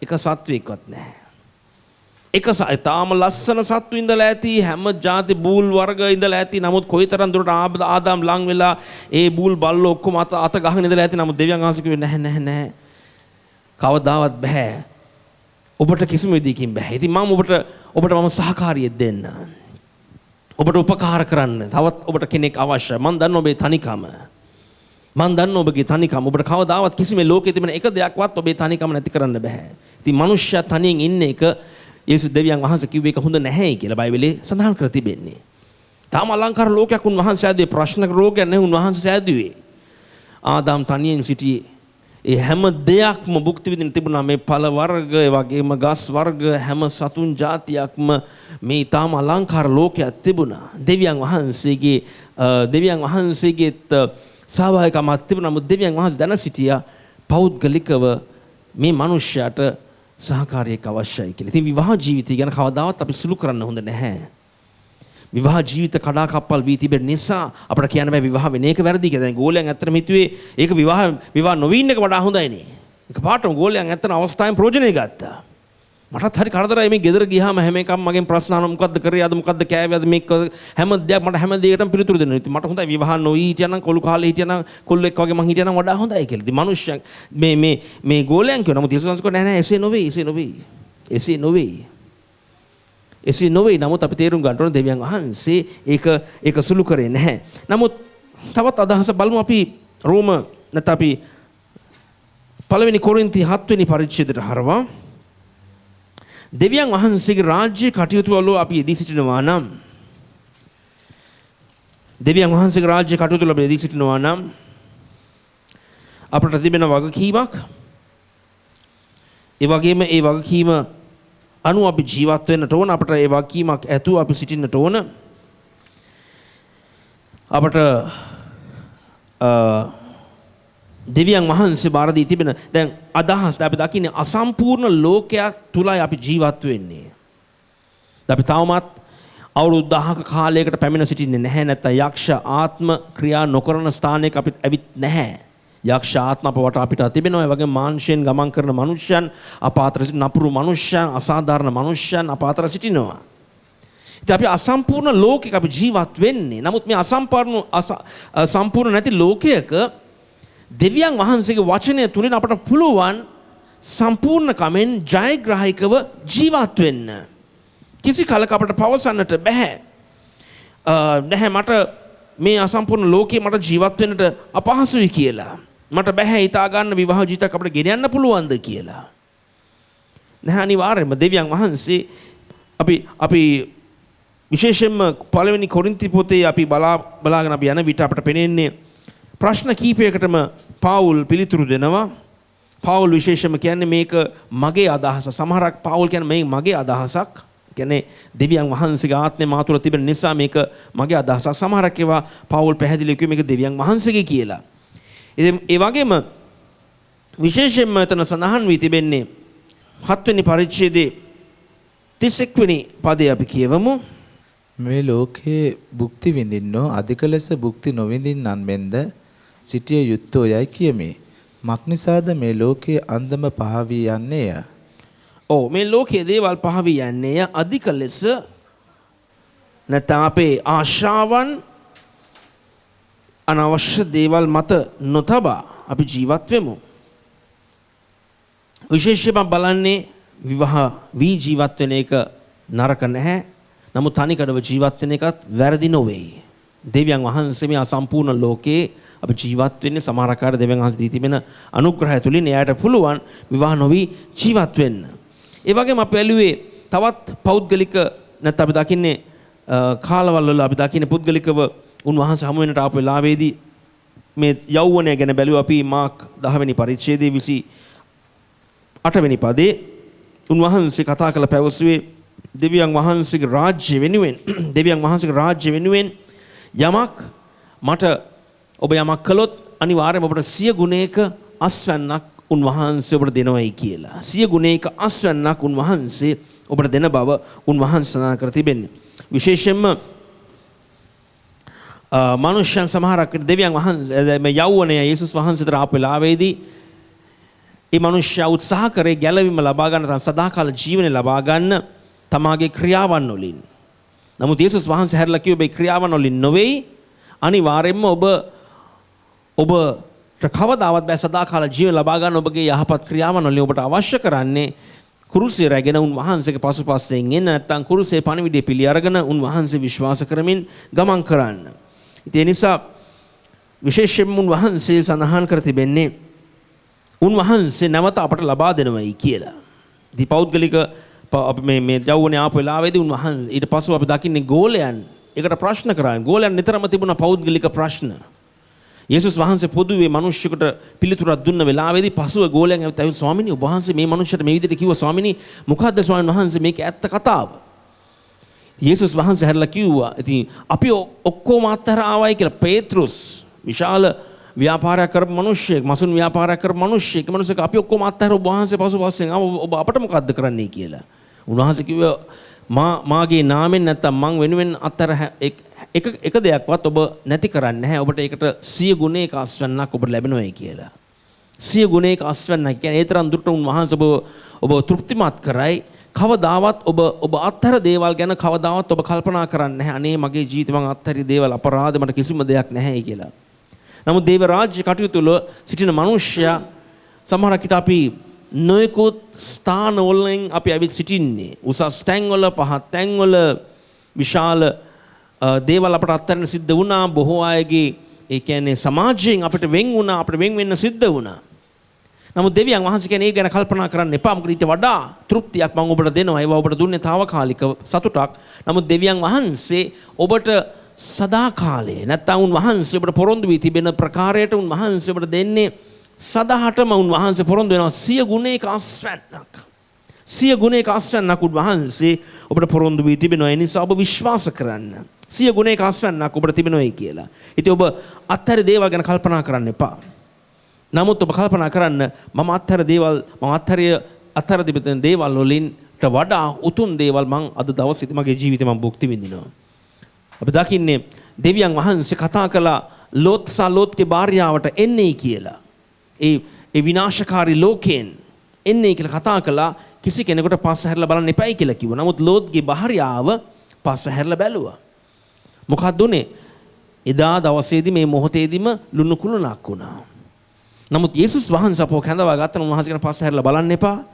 එක සත්වයක්වත් නෑ. තාම ලස්සන සත්තු ඉඳලා ඇති, හැම ಜಾති බූල් වර්ග ඉඳලා ඇති. නමුත් කොයිතරම් දුරට ආදාම් ලං වෙලා ඒ බූල් බල්ලෝ ඔක්කොම අත ගහගෙන ඉඳලා ඇති. නමුත් දෙවියන් වහන්සේ කිව්වේ නැහැ. කවදාවත් බෑ. ඔබට කිසිම විදිහකින් බෑ. ඉතින් මම ඔබට මම සහකාරියක් දෙන්න. ඔබට උපකාර කරන්න. තවත් ඔබට කෙනෙක් අවශ්‍යයි. මම දන්න ඔබේ තනිකම. ඔබගේ තනිකම. ඔබට කවදාවත් කිසිම ලෝකෙ තිබෙන එක දෙයක්වත් ඔබේ තනිකම නැති කරන්න බෑ. ඉතින් මනුෂ්‍යයා තනියෙන් ඉන්න එක යේසුස් දෙවියන් වහන්සේ කිව්වේ ඒක හොඳ නැහැයි කියලා බයිබලයේ සඳහන් කර තිබෙන්නේ. තාම අලංකාර ලෝකයක් උන්වහන්සේ ආදුවේ ප්‍රශ්නක රෝගයක් නැහැ උන්වහන්සේ ආදුවේ. ආදාම් තනියෙන් සිටියේ. ඒ හැම දෙයක්ම භුක්ති විඳින්න තිබුණා. මේ ඵල වර්ග, ඒ වගේම ගස් වර්ග, හැම සතුන් జాතියක්ම මේ ඊටාම අලංකාර ලෝකයක් තිබුණා. දෙවියන් වහන්සේගේත් සහභාගිකමක් තිබුණා. නමුත් දෙවියන් වහන්සේ දැන සිටියා පෞද්ගලිකව මේ මිනිස්යාට සහකාරියක් අවශ්‍යයි කියලා. ඉතින් විවාහ ජීවිතය ගැන කවදාවත් අපි සුළු කරන්න හොඳ නැහැ. විවාහ ජීවිත කඩාකප්පල් වී තිබෙන නිසා අපිට කියන්න බෑ විවාහ වෙන එක වැරදි කියලා. දැන් ගෝලයන් ඇත්තටම හිතුවේ ඒක විවාහ නොවීන එක වඩා හොඳයි නේ. එකපාරටම ගෝලයන් ඇත්තටම අවස්ථාවෙන් ප්‍රයෝජනෙ ගත්තා. මටත් හරි කරදරයි මේ ගෙදර ගියාම හැම එකම මගෙන් ප්‍රශ්න අහනවා. මොකද්ද කරේ අද, මොකද්ද කෑවේ අද, මේක හැම දෙයක් මට හැම දෙයකටම පිළිතුරු දෙනවා. ඉතින් මට හොඳයි විවාහ නොවී හිටියනම් කොළු කාලේ හිටියනම් කොල්ලෙක් වගේ මං හිටියනම් වඩා හොඳයි කියලා. ඉතින් මිනිස්සුන් මේ ගෝලයන් කියනවා. නමුත් යේසුස් වහන්සේ නෑ එසේ නොවේ. නමුත් අපි තේරුම් ගන්න ඕනේ දෙවියන් වහන්සේ ඒක සුළු කරේ නැහැ. නමුත් තවත් අදහස බලමු අපි රෝම නැත්නම් අපි පළවෙනි කොරින්ති 7 වෙනි පරිච්ඡේදයට හරවා. දෙවියන් වහන්සේගේ රාජ්‍ය කටයුතු වල අපි යෙදී සිටිනවා නම් අපට තිබෙන වගකීමක්, ඒ වගේම ඒ වගකීම අනුව අපි ජීවත් වෙන්නට ඕන. අපට ඒ වගකීමක් ඇතුව අපි සිටින්නට ඕන. අපට දෙවියන් වහන්සේ බාර දී තිබෙන දැන් අදහස් අපි දකින්නේ අසම්පූර්ණ ලෝකයක් තුලයි අපි ජීවත් වෙන්නේ. අපි තවමත් අවුරුදු 1000ක කාලයකට පැමිණ සිටින්නේ නැහැ. නැත්නම් යක්ෂ ආත්ම ක්‍රියා නොකරන ස්ථානයක අපිට ඇවිත් නැහැ. යක්ෂ ආත්ම අපවට අපිට තිබෙනවා. ඒ වගේම මාංශයෙන් ගමන් කරන මනුෂ්‍යයන්, අපාතර සිටින නපුරු මනුෂ්‍යයන්, අසාධාරණ මනුෂ්‍යයන් අපාතර සිටිනවා. ඉතින් අපි අසම්පූර්ණ ලෝකයක අපි ජීවත් වෙන්නේ. නමුත් මේ සම්පූර්ණ නැති ලෝකයක දෙවියන් වහන්සේගේ වචනය තුලින් අපට පුළුවන් සම්පූර්ණ කමෙන් ජයග්‍රාහීකව ජීවත් වෙන්න. කිසි කලක අපට පවසන්නට බෑ. මට මේ අසම්පූර්ණ ලෝකේ මට ජීවත් වෙන්නට අපහසුයි කියලා. මට බෑ හිතා ගන්න විවාහ ජීවිතයක් අපිට ගෙනියන්න පුළුවන්ද කියලා. නැහැ, අනිවාර්යයෙන්ම දෙවියන් වහන්සේ අපි විශේෂයෙන්ම පළවෙනි කොරින්ති පොතේ අපි බලාගෙන අපි යන විට අපට පෙනෙන්නේ ප්‍රශ්න කීපයකටම පාවුල් පිළිතුරු දෙනවා. පාවුල් විශේෂයෙන්ම කියන්නේ මේක මගේ අදහස. සමහරක් පාවුල් කියන්නේ මේ මගේ අදහසක්. කියන්නේ දෙවියන් වහන්සේගේ ආත්මය මා තුළ තිබෙන නිසා මේක මගේ අදහසක්. සමහරක් ඒවා පාවුල් පැහැදිලිව කිව්වේ මේක දෙවියන් වහන්සේගේ කියලා. ඉතින් ඒ වගේම විශේෂයෙන්ම එතන සඳහන් වී තිබෙන්නේ 7 වෙනි පරිච්ඡේදයේ 31 වෙනි පදේ අපි කියවමු. මේ ලෝකයේ භුක්ති විඳින්නෝ අධික ලෙස භුක්ති නොවිඳින්නන් මෙන්ද සිටිය යුත්තෝ යයි කියමි. මක්නිසාද මේ ලෝකයේ අන්දම පහ වී යන්නේය? ඔව් මේ ලෝකයේ දේවල් පහ වී යන්නේය අධික ලෙස නැත්නම් අපේ ආශාවන් අනවශ්‍ය දේවල් මත නොතබා අපි ජීවත් වෙමු. විශේෂයෙන්ම බලන්නේ විවාහ වී ජීවත් වෙන එක නරක නැහැ. නමුත් තනිකඩව ජීවත් වෙන එකත් වැරදි නොවේ. දෙවියන් වහන්සේ මේ අසම්පූර්ණ ලෝකේ අපි ජීවත් වෙන්නේ සමහර ආකාර දෙවියන් වහන්සේ දී තිබෙන අනුග්‍රහය තුලින් එයාට පුළුවන් විවාහ නොවි ජීවත් වෙන්න. ඒ වගේම අපි ඇලුවේ තවත් පෞද්ගලික නැත්නම් අපි දකින්නේ කාලවල වල අපි දකින්නේ පුද්ගලිකව උන්වහන්සේ හමු වෙනට ආපු වෙලාවේදී මේ යෞවනය ගැන බැලුවා අපි මාක් 10 වෙනි පරිච්ඡේදයේ 28 වෙනි පදේ උන්වහන්සේ කතා කළ පැවසුවේ දෙවියන් වහන්සේගේ රාජ්‍ය වෙනුවෙන් යමක් මට ඔබ යමක් කළොත් අනිවාර්යයෙන්ම ඔබට 100 ගුණයක අස්වැන්නක් උන්වහන්සේ ඔබට දෙනවයි කියලා. 100 ගුණයක අස්වැන්නක් උන්වහන්සේ ඔබට දෙන බව උන්වහන්සේ සඳහන් කර තිබෙන්නේ. විශේෂයෙන්ම මනුෂ්‍යයන් සමහරක් දෙවියන් වහන්සේ මේ යෞවනය යේසුස් වහන්සේට ආපු වෙලාවේදී ඒ මනුෂ්‍යයා උත්සාහ කරේ ගැලවීම ලබා ගන්න තම සදාකාල ජීවනය ලබා ගන්න තමාගේ ක්‍රියාවන් වලින්. නමුත් යේසුස් වහන්සේ හැරලා කිව්වේ මේ ක්‍රියාවන් වලින් නොවේයි අනිවාර්යයෙන්ම ඔබට කවදාවත් බෑ සදාකාල ජීවන ලබා ගන්න ඔබගේ යහපත් ක්‍රියාවන් වලින් ඔබට අවශ්‍ය කරන්නේ කුරුසිය රැගෙන උන්වහන්සේගේ පසුපස්සෙන් එන්න නැත්නම් කුරුසියේ පණිවිඩය පිළි අරගෙන උන්වහන්සේ විශ්වාස කරමින් ගමන් කරන්න. ඒ නිසා විශේෂයෙන්ම උන්වහන්සේ සඳහන් කර තිබෙන්නේ උන්වහන්සේ නැවත අපට ලබා දෙනවයි කියලා. ඉතින් පෞද්ගලික අපි මේ යෞවනයේ ආපු වෙලාවේදී උන්වහන්සේ ඊට පස්ව අපි දකින්නේ ගෝලයන් ඒකට ප්‍රශ්න කරා. ගෝලයන් නිතරම තිබුණ පෞද්ගලික ප්‍රශ්න. යේසුස් වහන්සේ පොදුවේ මිනිස්සුන්ට පිළිතුරක් දුන්න වෙලාවේදී පසුව ගෝලයන් ඇවිත් ස්වාමීනි ඔබ වහන්සේ මේ මිනිස්සුන්ට මේ විදිහට කිව්වා ස්වාමීනි මොකද්ද ස්වාමීන් වහන්සේ මේක ඇත්ත කතාව. යේසුස් වහන්සේ හැරලා කිව්වා ඉතින් අපි ඔක්කොම අතර ආවයි කියලා. පේත්‍රුස් විශාල ව්‍යාපාරයක් කරපු මිනිස්සෙක් මසුන් ව්‍යාපාරයක් කරපු මිනිස්සෙක් අපි ඔක්කොම අතර ඔබ වහන්සේ පසුපස්සෙන් ඔබ අපට මොකද්ද කරන්නේ කියලා. උන්වහන්සේ කිව්වා මාගේ නාමෙන් නැත්තම් මං වෙනුවෙන් අතර එක දෙයක්වත් ඔබ නැති කරන්නේ නැහැ. ඔබට ඒකට 100 ගුණයක අස්වැන්නක් ඔබට ලැබෙනවායි කියලා. 100 ගුණයක අස්වැන්නක් කියන්නේ ඒ තරම් දුරට උන්වහන්සේ ඔබ තෘප්තිමත් කරයි. කවදාවත් ඔබ අත්හැර දේවල් ගැන කවදාවත් ඔබ කල්පනා කරන්නේ නැහැ. අනේ මගේ ජීවිතේ මං අත්හැරි දේවල් අපරාධ මට කිසිම දෙයක් නැහැයි කියලා. නමුත් දේව රාජ්‍ය කටයුතු වල සිටින මිනිසයා සමහරක් විට අපි නොයෙකුත් ස්ථාන වලින් අපි ඇවිත් සිටින්නේ. උසස් තැන් වල පහත් තැන් වල විශාල දේවල් අපට අත්හැරෙන්න සිද්ධ වුණා. බොහෝ අයගේ ඒ කියන්නේ සමාජයෙන් අපිට වෙන් වුණා. අපිට වෙන් වෙන්න සිද්ධ වුණා. නමුත් දෙවියන් වහන්සේ කියන්නේ ඒ ගැන කල්පනා කරන්න එපා. මොකද ඊට වඩා තෘප්තියක් මම ඔබට දෙනවා. ඒවා ඔබට දුන්නේ తాවකාලික සතුටක්. නමුත් දෙවියන් වහන්සේ ඔබට සදාකාලේ නැත්නම් උන්වහන්සේ ඔබට පොරොන්දු වී තිබෙන ප්‍රකාරයට උන්වහන්සේ ඔබට දෙන්නේ සදාහටම උන්වහන්සේ පොරොන්දු වෙනවා 100 ගුණයක අස්වැන්නක්. 100 ගුණයක අස්වැන්නක් උන්වහන්සේ ඔබට පොරොන්දු වී තිබෙනවා. ඒ නිසා ඔබ විශ්වාස කරන්න. 100 ගුණයක අස්වැන්නක් ඔබට තිබෙනවායි කියලා. ඉතින් ඔබ අත්හැර දේවල් ගැන කල්පනා කරන්න එපා. නමුත් ඔබ කල්පනා කරන්න මම අත්හැර තිබෙන දේවල් වලින්ට වඩා උතුම් දේවල් මම අද දවසේ මගේ ජීවිතේ මම භුක්ති විඳිනවා. අපි දකින්නේ දෙවියන් වහන්සේ කතා කළා ලෝත් සහ ලෝත්ගේ භාර්යාවට එන්නේ කියලා. ඒ විනාශකාරී ලෝකයෙන් එන්නේ කියලා කතා කළා. කිසි කෙනෙකුට පස්ස හැරලා බලන්න එපයි කියලා කිව්වා. නමුත් ලෝත්ගේ භාර්යාව පස්ස හැරලා බැලුවා. මොකක්ද උනේ? එදා දවසේදී මේ මොහොතේදීම ලුණු කුළුණක් වුණා. නමුත් යේසුස් වහන්සේ අපව කැඳවා ගත්තා. උන්වහන්සේ කියන පස්ස හැරලා බලන්න එපා.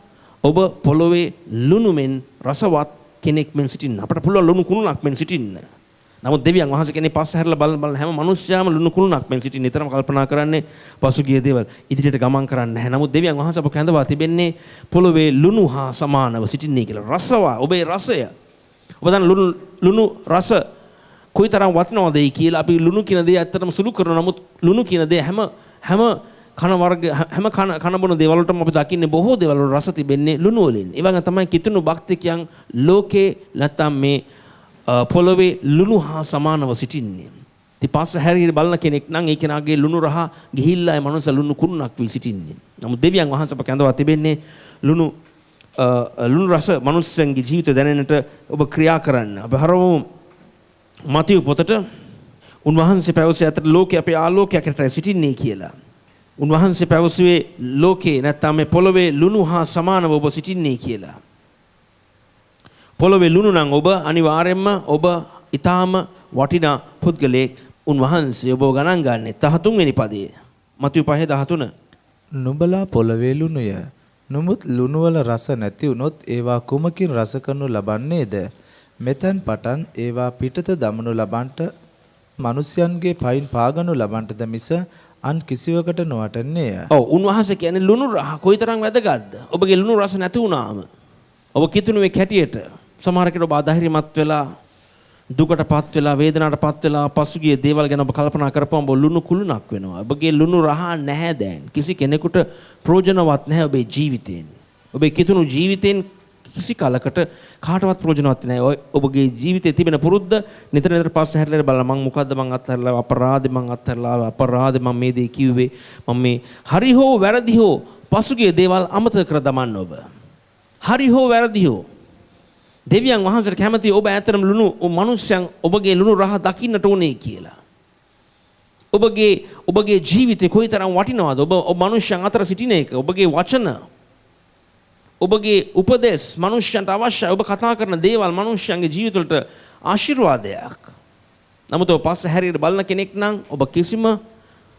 ඔබ පොළොවේ ලුණු මෙන් රසවත් කෙනෙක් මෙන් සිටින්න. අපට පුළුවන් ලුණු කුළුණක් මෙන් සිටින්න. නමුත් දෙවියන් වහන්සේ කියන්නේ පස්ස හැරලා බලන හැම මිනිස්යාම ලුණු කුළුණක් මෙන් සිටින්න. නිතරම කල්පනා කරන්නේ පසුගිය දේවල් ඉදිරියට ගමන් කරන්නේ නැහැ. නමුත් දෙවියන් වහන්සේ අප කැඳවා තිබෙන්නේ පොළොවේ ලුණු හා සමානව සිටින්නේ කියලා. රසවා ඔබේ රසය ඔබ දන්න ලුණු රස කොයිතරම් වටිනවදයි කියලා අපි ලුණු කියන දේ ඇත්තටම සුළු කරනවා. නමුත් ලුණු කියන දේ හැම කන වර්ග හැම කන බොන දේවල් වලටම අපි දකින්නේ බොහෝ දේවල් වල රස තිබෙන්නේ ලුණු වලින්. ඒ වගේම තමයි කිතුණු භක්තිකයන් ලෝකේ නැත්තම් මේ පොළොවේ ලුණු හා සමානව සිටින්නේ. ඉතින් පස්ස හැරියට බලන කෙනෙක් නම් ඒ කෙනාගේ ලුණු රහ ගිහිල්ලා ඒ මනුස්ස ලුණු කුරුණක් වී සිටින්නේ. නමුත් දෙවියන් වහන්සේ අප කැඳවා තිබෙන්නේ ලුණු රස මනුස්සයන්ගේ ජීවිත දැනෙන්නට ඔබ ක්‍රියා කරන්න. අපි හරවමු මතීව පොතට. උන්වහන්සේ පැවසේ අතර ලෝකේ අපේ ආලෝකයකට සිටින්නේ කියලා. උන්වහන්සේ පැවසුවේ ලෝකේ නැත්නම් මේ පොළොවේ ලුණු හා සමානව ඔබ සිටින්නේ කියලා. පොළොවේ ලුණු නම් ඔබ අනිවාර්යයෙන්ම ඔබ ඊටාම වටිනා පුද්ගලයෙක්. උන්වහන්සේ ඔබ ගණන් ගන්නේ 13 වෙනි පදයේ. මතීව 5:13. නුඹලා පොළවේ ලුණුය. නමුත් ලුණුවල රස නැති වුනොත් ඒවා කුමකින් රස කරනු ලබන්නේද? මෙතෙන් පටන් ඒවා පිටත දමනු ලබන්ට මිනිසයන්ගේ පයින් පාගනු ලබන්ටද මිස අන් කිසිවකට නොවටන්නේය. ඔව් උන්වහන්සේ කියන්නේ ලුණු රහ කොයිතරම් වැදගත්ද? ඔබගේ ලුණු රස නැති වුණාම ඔබ කිතුණුවේ කැටියට සමහර කෙනෙක් ඔබ අධෛර්යමත් වෙලා දුකටපත් වෙලා වේදනාවටපත් වෙලා පසුගිය දේවල් ගැන ඔබ කල්පනා කරපුවම ඔබ ලුණු කුළුණක් වෙනවා. ඔබගේ ලුණු රහ නැහැ දැන්. කිසි කෙනෙකුට ප්‍රයෝජනවත් නැහැ ඔබේ ජීවිතයෙන්. ඔබේ කිතුණු ජීවිතෙන් කිසි කාලයකට කාටවත් ප්‍රයෝජනවත් නැහැ. ඔබගේ ජීවිතයේ තිබෙන පුරුද්ද නිතර නිතර පස්සේ හැරිලා බලලා මං මොකද්ද මං අත්හැරලා අපරාධේ මං මේ දේ කිව්වේ මම මේ හරි හෝ වැරදි හෝ පසුගිය දේවල් අමතක කර දමන්න ඔබ. හරි හෝ වැරදි හෝ දෙවියන් වහන්සේට කැමති ඔබ ඇත්තටම ලුණු මනුෂ්‍යයන් ඔබගේ ලුණු රහ දකින්නට ඕනේ කියලා. ඔබගේ ජීවිතේ කොයිතරම් වටිනවද? ඔබ මනුෂ්‍යයන් අතර සිටින එක, ඔබගේ වචන, ඔබගේ උපදෙස් මනුෂ්‍යයන්ට අවශ්‍යයි. ඔබ කතා කරන දේවල් මනුෂ්‍යයන්ගේ ජීවිතවලට ආශිර්වාදයක්. නමුත් ඔබ පස්ස හැරියට බලන කෙනෙක් නම් ඔබ කිසිම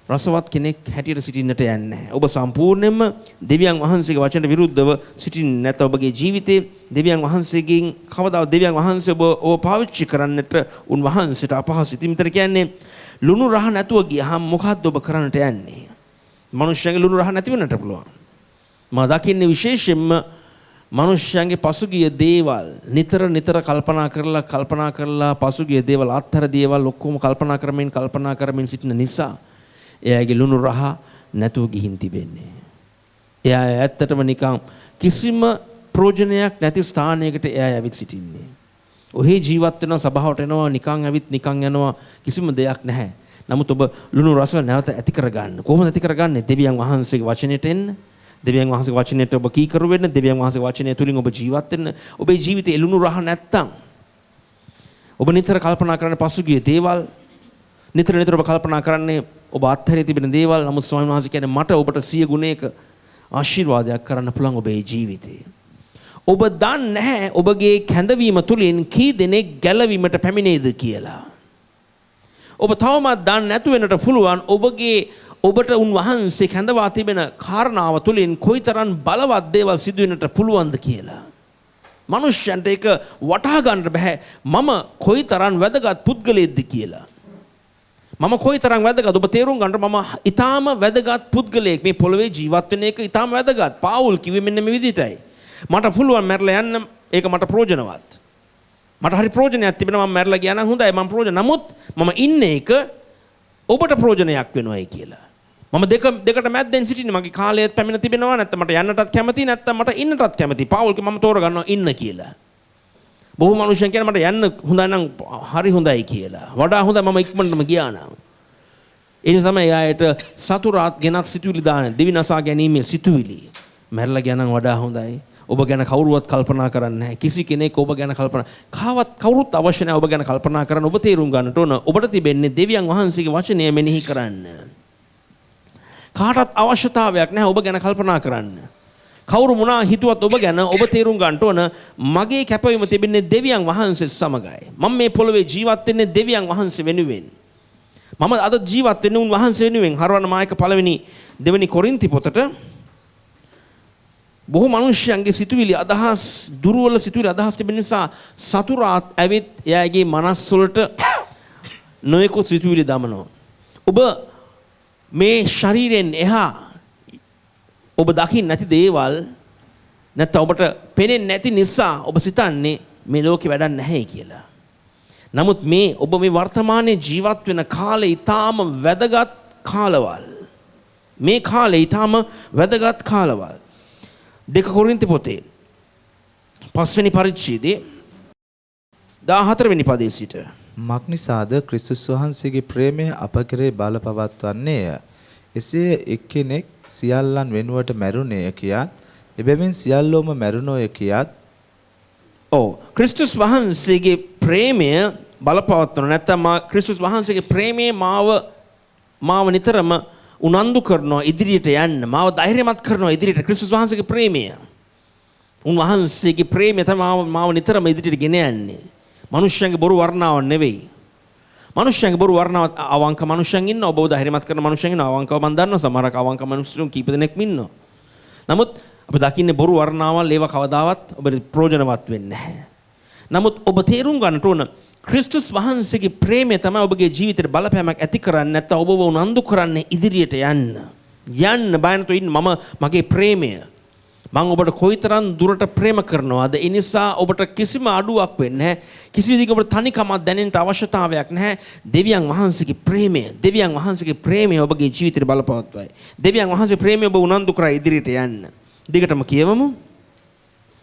රසවත් කෙනෙක් හැටියට සිටින්නට යන්නේ නැහැ. ඔබ සම්පූර්ණයෙන්ම දෙවියන් වහන්සේගේ වචනට විරුද්ධව සිටින්නේ නැත. ඔබගේ ජීවිතේ දෙවියන් වහන්සේගෙන් කවදාවත් දෙවියන් වහන්සේ ඔබ පාවිච්චි කරන්නට උන්වහන්සේට අපහසු. ඉතින් මෙතන කියන්නේ ලුණු රහ නැතුව ගියහම මොකද්ද ඔබ කරන්නට යන්නේ? මනුෂ්‍යයන්ගේ ලුණු රහ නැති වෙන්නට පුළුවන්. මම දකින්නේ විශේෂයෙන්ම මනුෂ්‍යයන්ගේ පසුගිය දේවල් නිතර කල්පනා කරලා පසුගිය දේවල් අත්හැර දේවල් ඔක්කොම කල්පනා කරමින් සිටින නිසා එයාගේ ලුණු රහ නැතුව ගිහින් තිබෙන්නේ. එයා ඇත්තටම නිකන් කිසිම ප්‍රයෝජනයක් නැති ස්ථානයකට එයා ඇවිත් සිටින්නේ. ඔහේ ජීවත් වෙනවා, සභාවට එනවා, නිකන් ඇවිත් නිකන් යනවා, කිසිම දෙයක් නැහැ. නමුත් ඔබ ලුණු රස නැවත ඇති කරගන්න. කොහොමද ඇති කරගන්නේ? දෙවියන් වහන්සේගේ වචනෙට එන්න. දෙවියන් වහන්සේගේ වචනයට ඔබ කීකරු වෙන්න. දෙවියන් වහන්සේගේ වචනය තුලින් ඔබ ජීවත් වෙන්න. ඔබේ ජීවිතේ ලුණු රහ නැත්තම් ඔබ නිතර කල්පනා කරන පසුගිය දේවල්, නිතර ඔබ කල්පනා කරන්නේ ඔබ අත්හැරී තිබෙන දේවල්. නමුත් ස්වාමීන් වහන්සේ කියන්නේ මට ඔබට 100 ගුණයක ආශිර්වාදයක් කරන්න පුළුවන් ඔබේ ජීවිතේ. ඔබ දන්නේ නැහැ ඔබගේ කැඳවීම තුලින් කී දෙනෙක් ගැලවීමට පැමිණෙයිද කියලා. ඔබ තවමත් දන්නේ නැතු වෙනට පුළුවන් ඔබට උන්වහන්සේ කැඳවා තිබෙන කාරණාව තුලින් කොයිතරම් බලවත් දේවල් සිදු වෙන්නට පුළුවන්ද කියලා. මනුෂ්‍යයන්ට ඒක වටහා ගන්න බෑ. මම කොයිතරම් වැදගත් පුද්ගලයෙක්ද කියලා. මම කොයිතරම් වැදගත් ඔබ තේරුම් ගන්නට මම ඊටාම වැදගත් පුද්ගලයෙක්. මේ පොළවේ ජීවත් වෙන එක ඊටාම වැදගත්. පාවුල් කිව්වේ මෙන්න මේ විදිහටයි. මට පුළුවන් මැරලා යන්න. ඒක මට ප්‍රයෝජනවත්. මට හරි ප්‍රයෝජනයක් තිබෙනවා. මම මැරලා ගියා නම් හොඳයි. මම ප්‍රයෝජන. නමුත් මම ඉන්නේ එක ඔබට ප්‍රයෝජනයක් වෙනවයි කියලා. මම දෙකට මැද්දෙන් සිටින්නේ. මගේ කාලයත් පැමිණ තිබෙනවා. නැත්නම් මට යන්නටත් කැමති, නැත්නම් මට ඉන්නටත් කැමති. පාවුල්ගේ මම තෝරගන්නවා ඉන්න කියලා. බොහෝ මිනිස්සුන් කියන මට යන්න හොඳයි නම් හරි හොඳයි කියලා. වඩා හොඳයි මම ඉක්මනටම ගියා නම්. ඒ නිසා තමයි ආයත සතුරාත් ගෙනත් සිතුවිලි දාන්නේ. දෙවිනසා ගැනීමේ සිතුවිලි. මැරලා ගියා නම් වඩා හොඳයි. ඔබ ගැන කවුරුවත් කල්පනා කරන්නේ නැහැ. කිසි කෙනෙක් ඔබ ගැන කවුරුත් අවශ්‍ය නැහැ ඔබ ගැන කල්පනා කරන්න. ඔබ තේරුම් ගන්නට ඕන ඔබට තිබෙන්නේ දෙවියන් වහන්සේගේ වචනය මෙනෙහි කරන්න. කාටවත් අවශ්‍යතාවයක් නැහැ ඔබ ගැන කල්පනා කරන්න. කවුරු මොනවා හිතුවත් ඔබ ගැන ඔබ තේරුම් ගන්නට ඕන මගේ කැපවීම තිබෙන්නේ දෙවියන් වහන්සේ සමගයි. මම මේ පොළවේ ජීවත් වෙන්නේ දෙවියන් වහන්සේ වෙනුවෙන්. මම අද ජීවත් වෙන්නේ උන්වහන්සේ වෙනුවෙන්. හරවන මායක දෙවෙනි කොරින්ති පොතට බොහෝ මිනිස්යන්ගේ සිතුවිලි අදහස් දුර්වල සිතුවිලි අදහස් තිබෙන නිසා සතුරාත් ඇවිත් එයාගේ මනස් වලට නොයෙකුත් සිතුවිලි දමනවා. ඔබ මේ ශරීරයෙන් එහා ඔබ දකින්න නැති දේවල් නැත්නම් ඔබට පේන්නේ නැති නිසා ඔබ සිතන්නේ මේ ලෝකේ වැඩක් නැහැ කියලා. නමුත් මේ ඔබ මේ වර්තමානයේ ජීවත් වෙන කාලේ ඊටාම වැදගත් කාලවල්. මේ කාලේ ඊටාම වැදගත් කාලවල්. 2 කොරින්ති පොතේ 5 වෙනි පරිච්ඡේදයේ 14 වෙනි පදයේ සිට මක්නිසාද ක්‍රිස්තුස් වහන්සේගේ ප්‍රේමය අප කෙරේ බල පවත්වන්නේය. එසේ එක්කෙනෙක් සියල්ලන් වෙනුවට මැරුණේය කියාත් එබැවින් සියල්ලෝම මැරුණෝය කියාත් ක්‍රිස්තුස් වහන්සේගේ ප්‍රේමය බලපවත්වන නැත්නම් ක්‍රිස්තුස් වහන්සේගේ ප්‍රේමයේ මාව නිතරම උනන්දු කරනවා ඉදිරියට යන්න මාව ධෛර්යමත් කරනවා ඉදිරියට ක්‍රිස්තුස් වහන්සේගේ ප්‍රේමය උන්වහන්සේගේ ප්‍රේමය තමයි මාව නිතරම ඉදිරියට ගෙන යන්නේ. මනුෂ්‍යයන්ගේ බොරු වර්ණාවක් නෙවෙයි. මනුෂ්‍යයන්ගේ බොරු වර්ණාවක් අවංක මනුෂ්‍යයන් ඉන්නවා. ඔබ ධෛර්යමත් කරන මනුෂ්‍යයන් ඉන්නවා. අවංකව මම දන්නවා සමහරක් අවංක මනුෂ්‍යයන් කීප දෙනෙක් ඉන්නවා. නමුත් අපි දකින්නේ බොරු වර්ණාවල් ඒවා කවදාවත් ඔබට ප්‍රයෝජනවත් වෙන්නේ නැහැ. නමුත් ඔබ තේරුම් ගන්නට ඕන ක්‍රිස්තුස් වහන්සේගේ ප්‍රේමය තමයි ඔබගේ ජීවිතේට බලපෑමක් ඇති කරන්නේ නැත්නම් ඔබව උනන්දු කරන්නේ ඉදිරියට යන්න. යන්න බය නැතුව ඉන්න මගේ ප්‍රේමය මම ඔබට කොයිතරම් දුරට ප්‍රේම කරනවද? ඒ නිසා ඔබට කිසිම අඩුවක් වෙන්නේ නැහැ. කිසි විදිහක ඔබට තනිකමක් දැනෙන්න අවශ්‍යතාවයක් නැහැ. දෙවියන් වහන්සේගේ ප්‍රේමය ඔබගේ ජීවිතේට බලපවත්වයි. දෙවියන් වහන්සේගේ ප්‍රේමය ඔබ උනන්දු කරා ඉදිරියට යන්න. දිගටම කියවමු.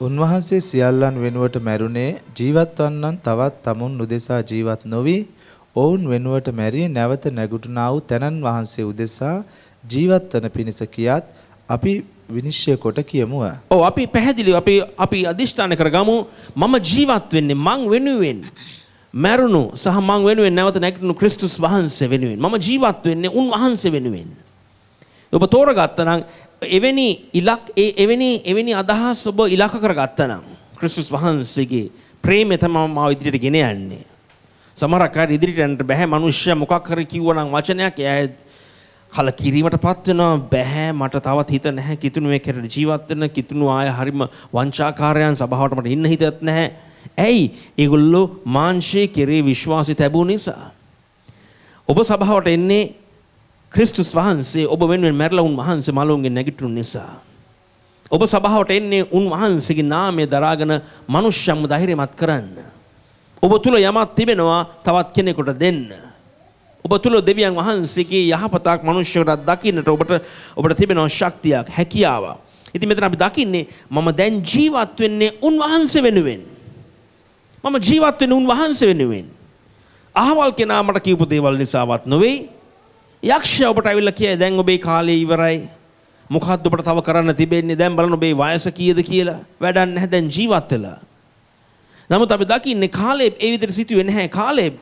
උන්වහන්සේ සියල්ලන් වෙනුවට මැරුණේ ජීවත් වන්නන් තවත් තමුන් උදෙසා ජීවත් නොවි ඔවුන් වෙනුවට මැරී නැවත නැගුටුනා වූ තැනන් වහන්සේ උදෙසා ජීවත් වන පිණිස කියාත් අපි විනිශ්චය කොට කියමුව. අපි පැහැදිලිව අපි අදිෂ්ඨාන කරගමු මම ජීවත් වෙන්නේ මං වෙනුවෙන් මැරුණු සහ මං වෙනුවෙන් නැවත නැගිටිනු ක්‍රිස්තුස් වහන්සේ වෙනුවෙන්. මම ජීවත් වෙන්නේ උන්වහන්සේ වෙනුවෙන්. ඔබ තෝරගත්තා නම් එවැනි අදහස් ඔබ ඉලක්ක කරගත්තා නම් ක්‍රිස්තුස් වහන්සේගේ ප්‍රේමය තමයි මාව ඉදිරියට ගෙන යන්නේ. සමහරක් අය ඉදිරියට යන්න බෑ. මිනිස්සයා මොකක් හරි කිව්වනම් වචනයක් එයා කලකිරීමටපත් වෙනවා. බෑ මට තවත් හිත නැහැ කිතුණු මේ කෙරේ ජීවත් වෙන්න කිතුණු ආය හරිම වංචාකාරයන් සභාවට මට ඉන්න හිතත් නැහැ. ඇයි? ඒගොල්ලෝ මාංශයේ කෙරේ විශ්වාසය තැබුණු නිසා. ඔබ සභාවට එන්නේ ක්‍රිස්තුස් වහන්සේ ඔබ වෙනුවෙන් මැරලා උන්වහන්සේ මලවුන්ගෙන් නැගිටිනු නිසා. ඔබ සභාවට එන්නේ උන්වහන්සේගේ නාමය දරාගෙන මනුෂ්‍යයන්ව ධෛර්යමත් කරන්න. ඔබ තුල යමක් තිබෙනවා තවත් කෙනෙකුට දෙන්න. ඔබ තුල දෙවියන් වහන්සේගේ යහපතක් මනුෂ්‍යයට දකින්නට ඔබට තිබෙනවා ශක්තියක් හැකියාවක්. ඉතින් මෙතන අපි දකින්නේ මම දැන් ජීවත් වෙන්නේ උන්වහන්සේ වෙනුවෙන්. මම ජීවත් වෙන්නේ උන්වහන්සේ වෙනුවෙන්. අහවල් කෙනා මට කියපු දේවල් නිසාවත් නොවේ. යක්ෂයා ඔබට ඇවිල්ලා කියයි දැන් ඔබේ කාලය ඉවරයි. මොකක්ද ඔබට තව කරන්න තිබෙන්නේ? දැන් බලන්න ඔබේ වයස කීයද කියලා. වැඩක් නැහැ දැන් ජීවත් වෙලා. නමුත් අපි දකින්නේ කාලේ ඒ විදිහට සිටුවේ නැහැ. කාලේ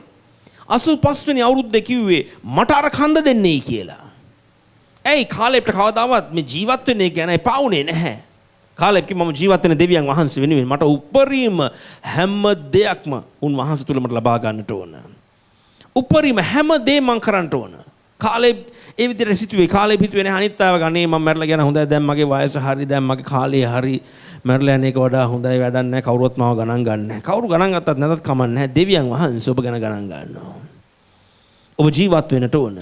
85 වෙනි අවුරුද්දේ කිව්වේ මට අර කන්ද දෙන්නේ කියලා. ඇයි කාලේට කවදාවත් මේ ජීවත් වෙන්නේ ගැන එපා වුණේ නැහැ. කාලේ කිව්ව මම ජීවත් වෙන දෙවියන් වහන්සේ වෙනුවෙන් මට උපරිම හැම දෙයක්ම උන්වහන්සේ තුල මට ලබා ගන්නට ඕන. උපරිම හැම දෙයක්ම මම කරන්නට ඕන. කාලේ ඒ විදිහට සිටුවේ කාලේ පිටුවේ නැහැ අනිත් අයව ගන්නේ මම මැරලා ගියා හොඳයි දැන් මගේ වයස හරි දැන් මගේ කාලේ හරි මැරලා යන එක වඩා හොඳයි වැඩක් නැහැ කවුරුවත් මාව ගණන් ගන්න නැහැ. කවුරු ගණන් ගත්තත් නැතත් කමක් නැහැ. දෙවියන් වහන්සේ ඔබ ගැන ගණන් ගන්නවා. ඔබ ජීවත් වෙන්නට ඕන.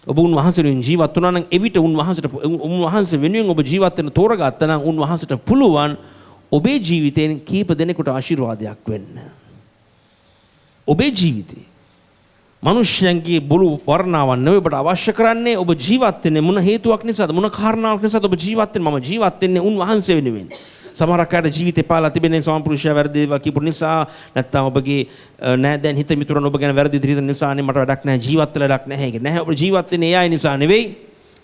ඔබ උන්වහන්සේ වෙනුවෙන් ජීවත් වුණා නම් එවිට උන්වහන්සේ වෙනුවෙන් ඔබ ජීවත් වෙන්න තෝරගත්තා නම් උන්වහන්සේට පුළුවන් ඔබේ ජීවිතයෙන් කීප දෙනෙකුට ආශිර්වාදයක් වෙන්න. ඔබේ ජීවිතේ මනුෂ්‍යයන්ගේ බුළු වර්ණාවන් නෙවෙයි ඔබට අවශ්‍ය කරන්නේ ඔබ ජීවත් වෙන්නේ මොන හේතුවක් නිසාද මොන කාරණාවක් නිසාද ඔබ ජීවත් වෙන්නේ? මම ජීවත් වෙන්නේ උන්වහන්සේ වෙනුවෙන්. සමහරක් අය ජීවිතේ පාලා තිබෙන සම්පූර්ණයා වැරදි දේවල් කියපු නිසා නැත්නම් ඔබගේ නෑදෑයන් හිත මිතුරන් ඔබ ගැන වැරදි හිතන නිසානේ මට වැඩක් නැහැ ජීවත් වෙලා වැඩක් නැහැ ඒක නැහැ. ඔබ ජීවත් වෙන්නේ ඒ අය නිසා නෙවෙයි.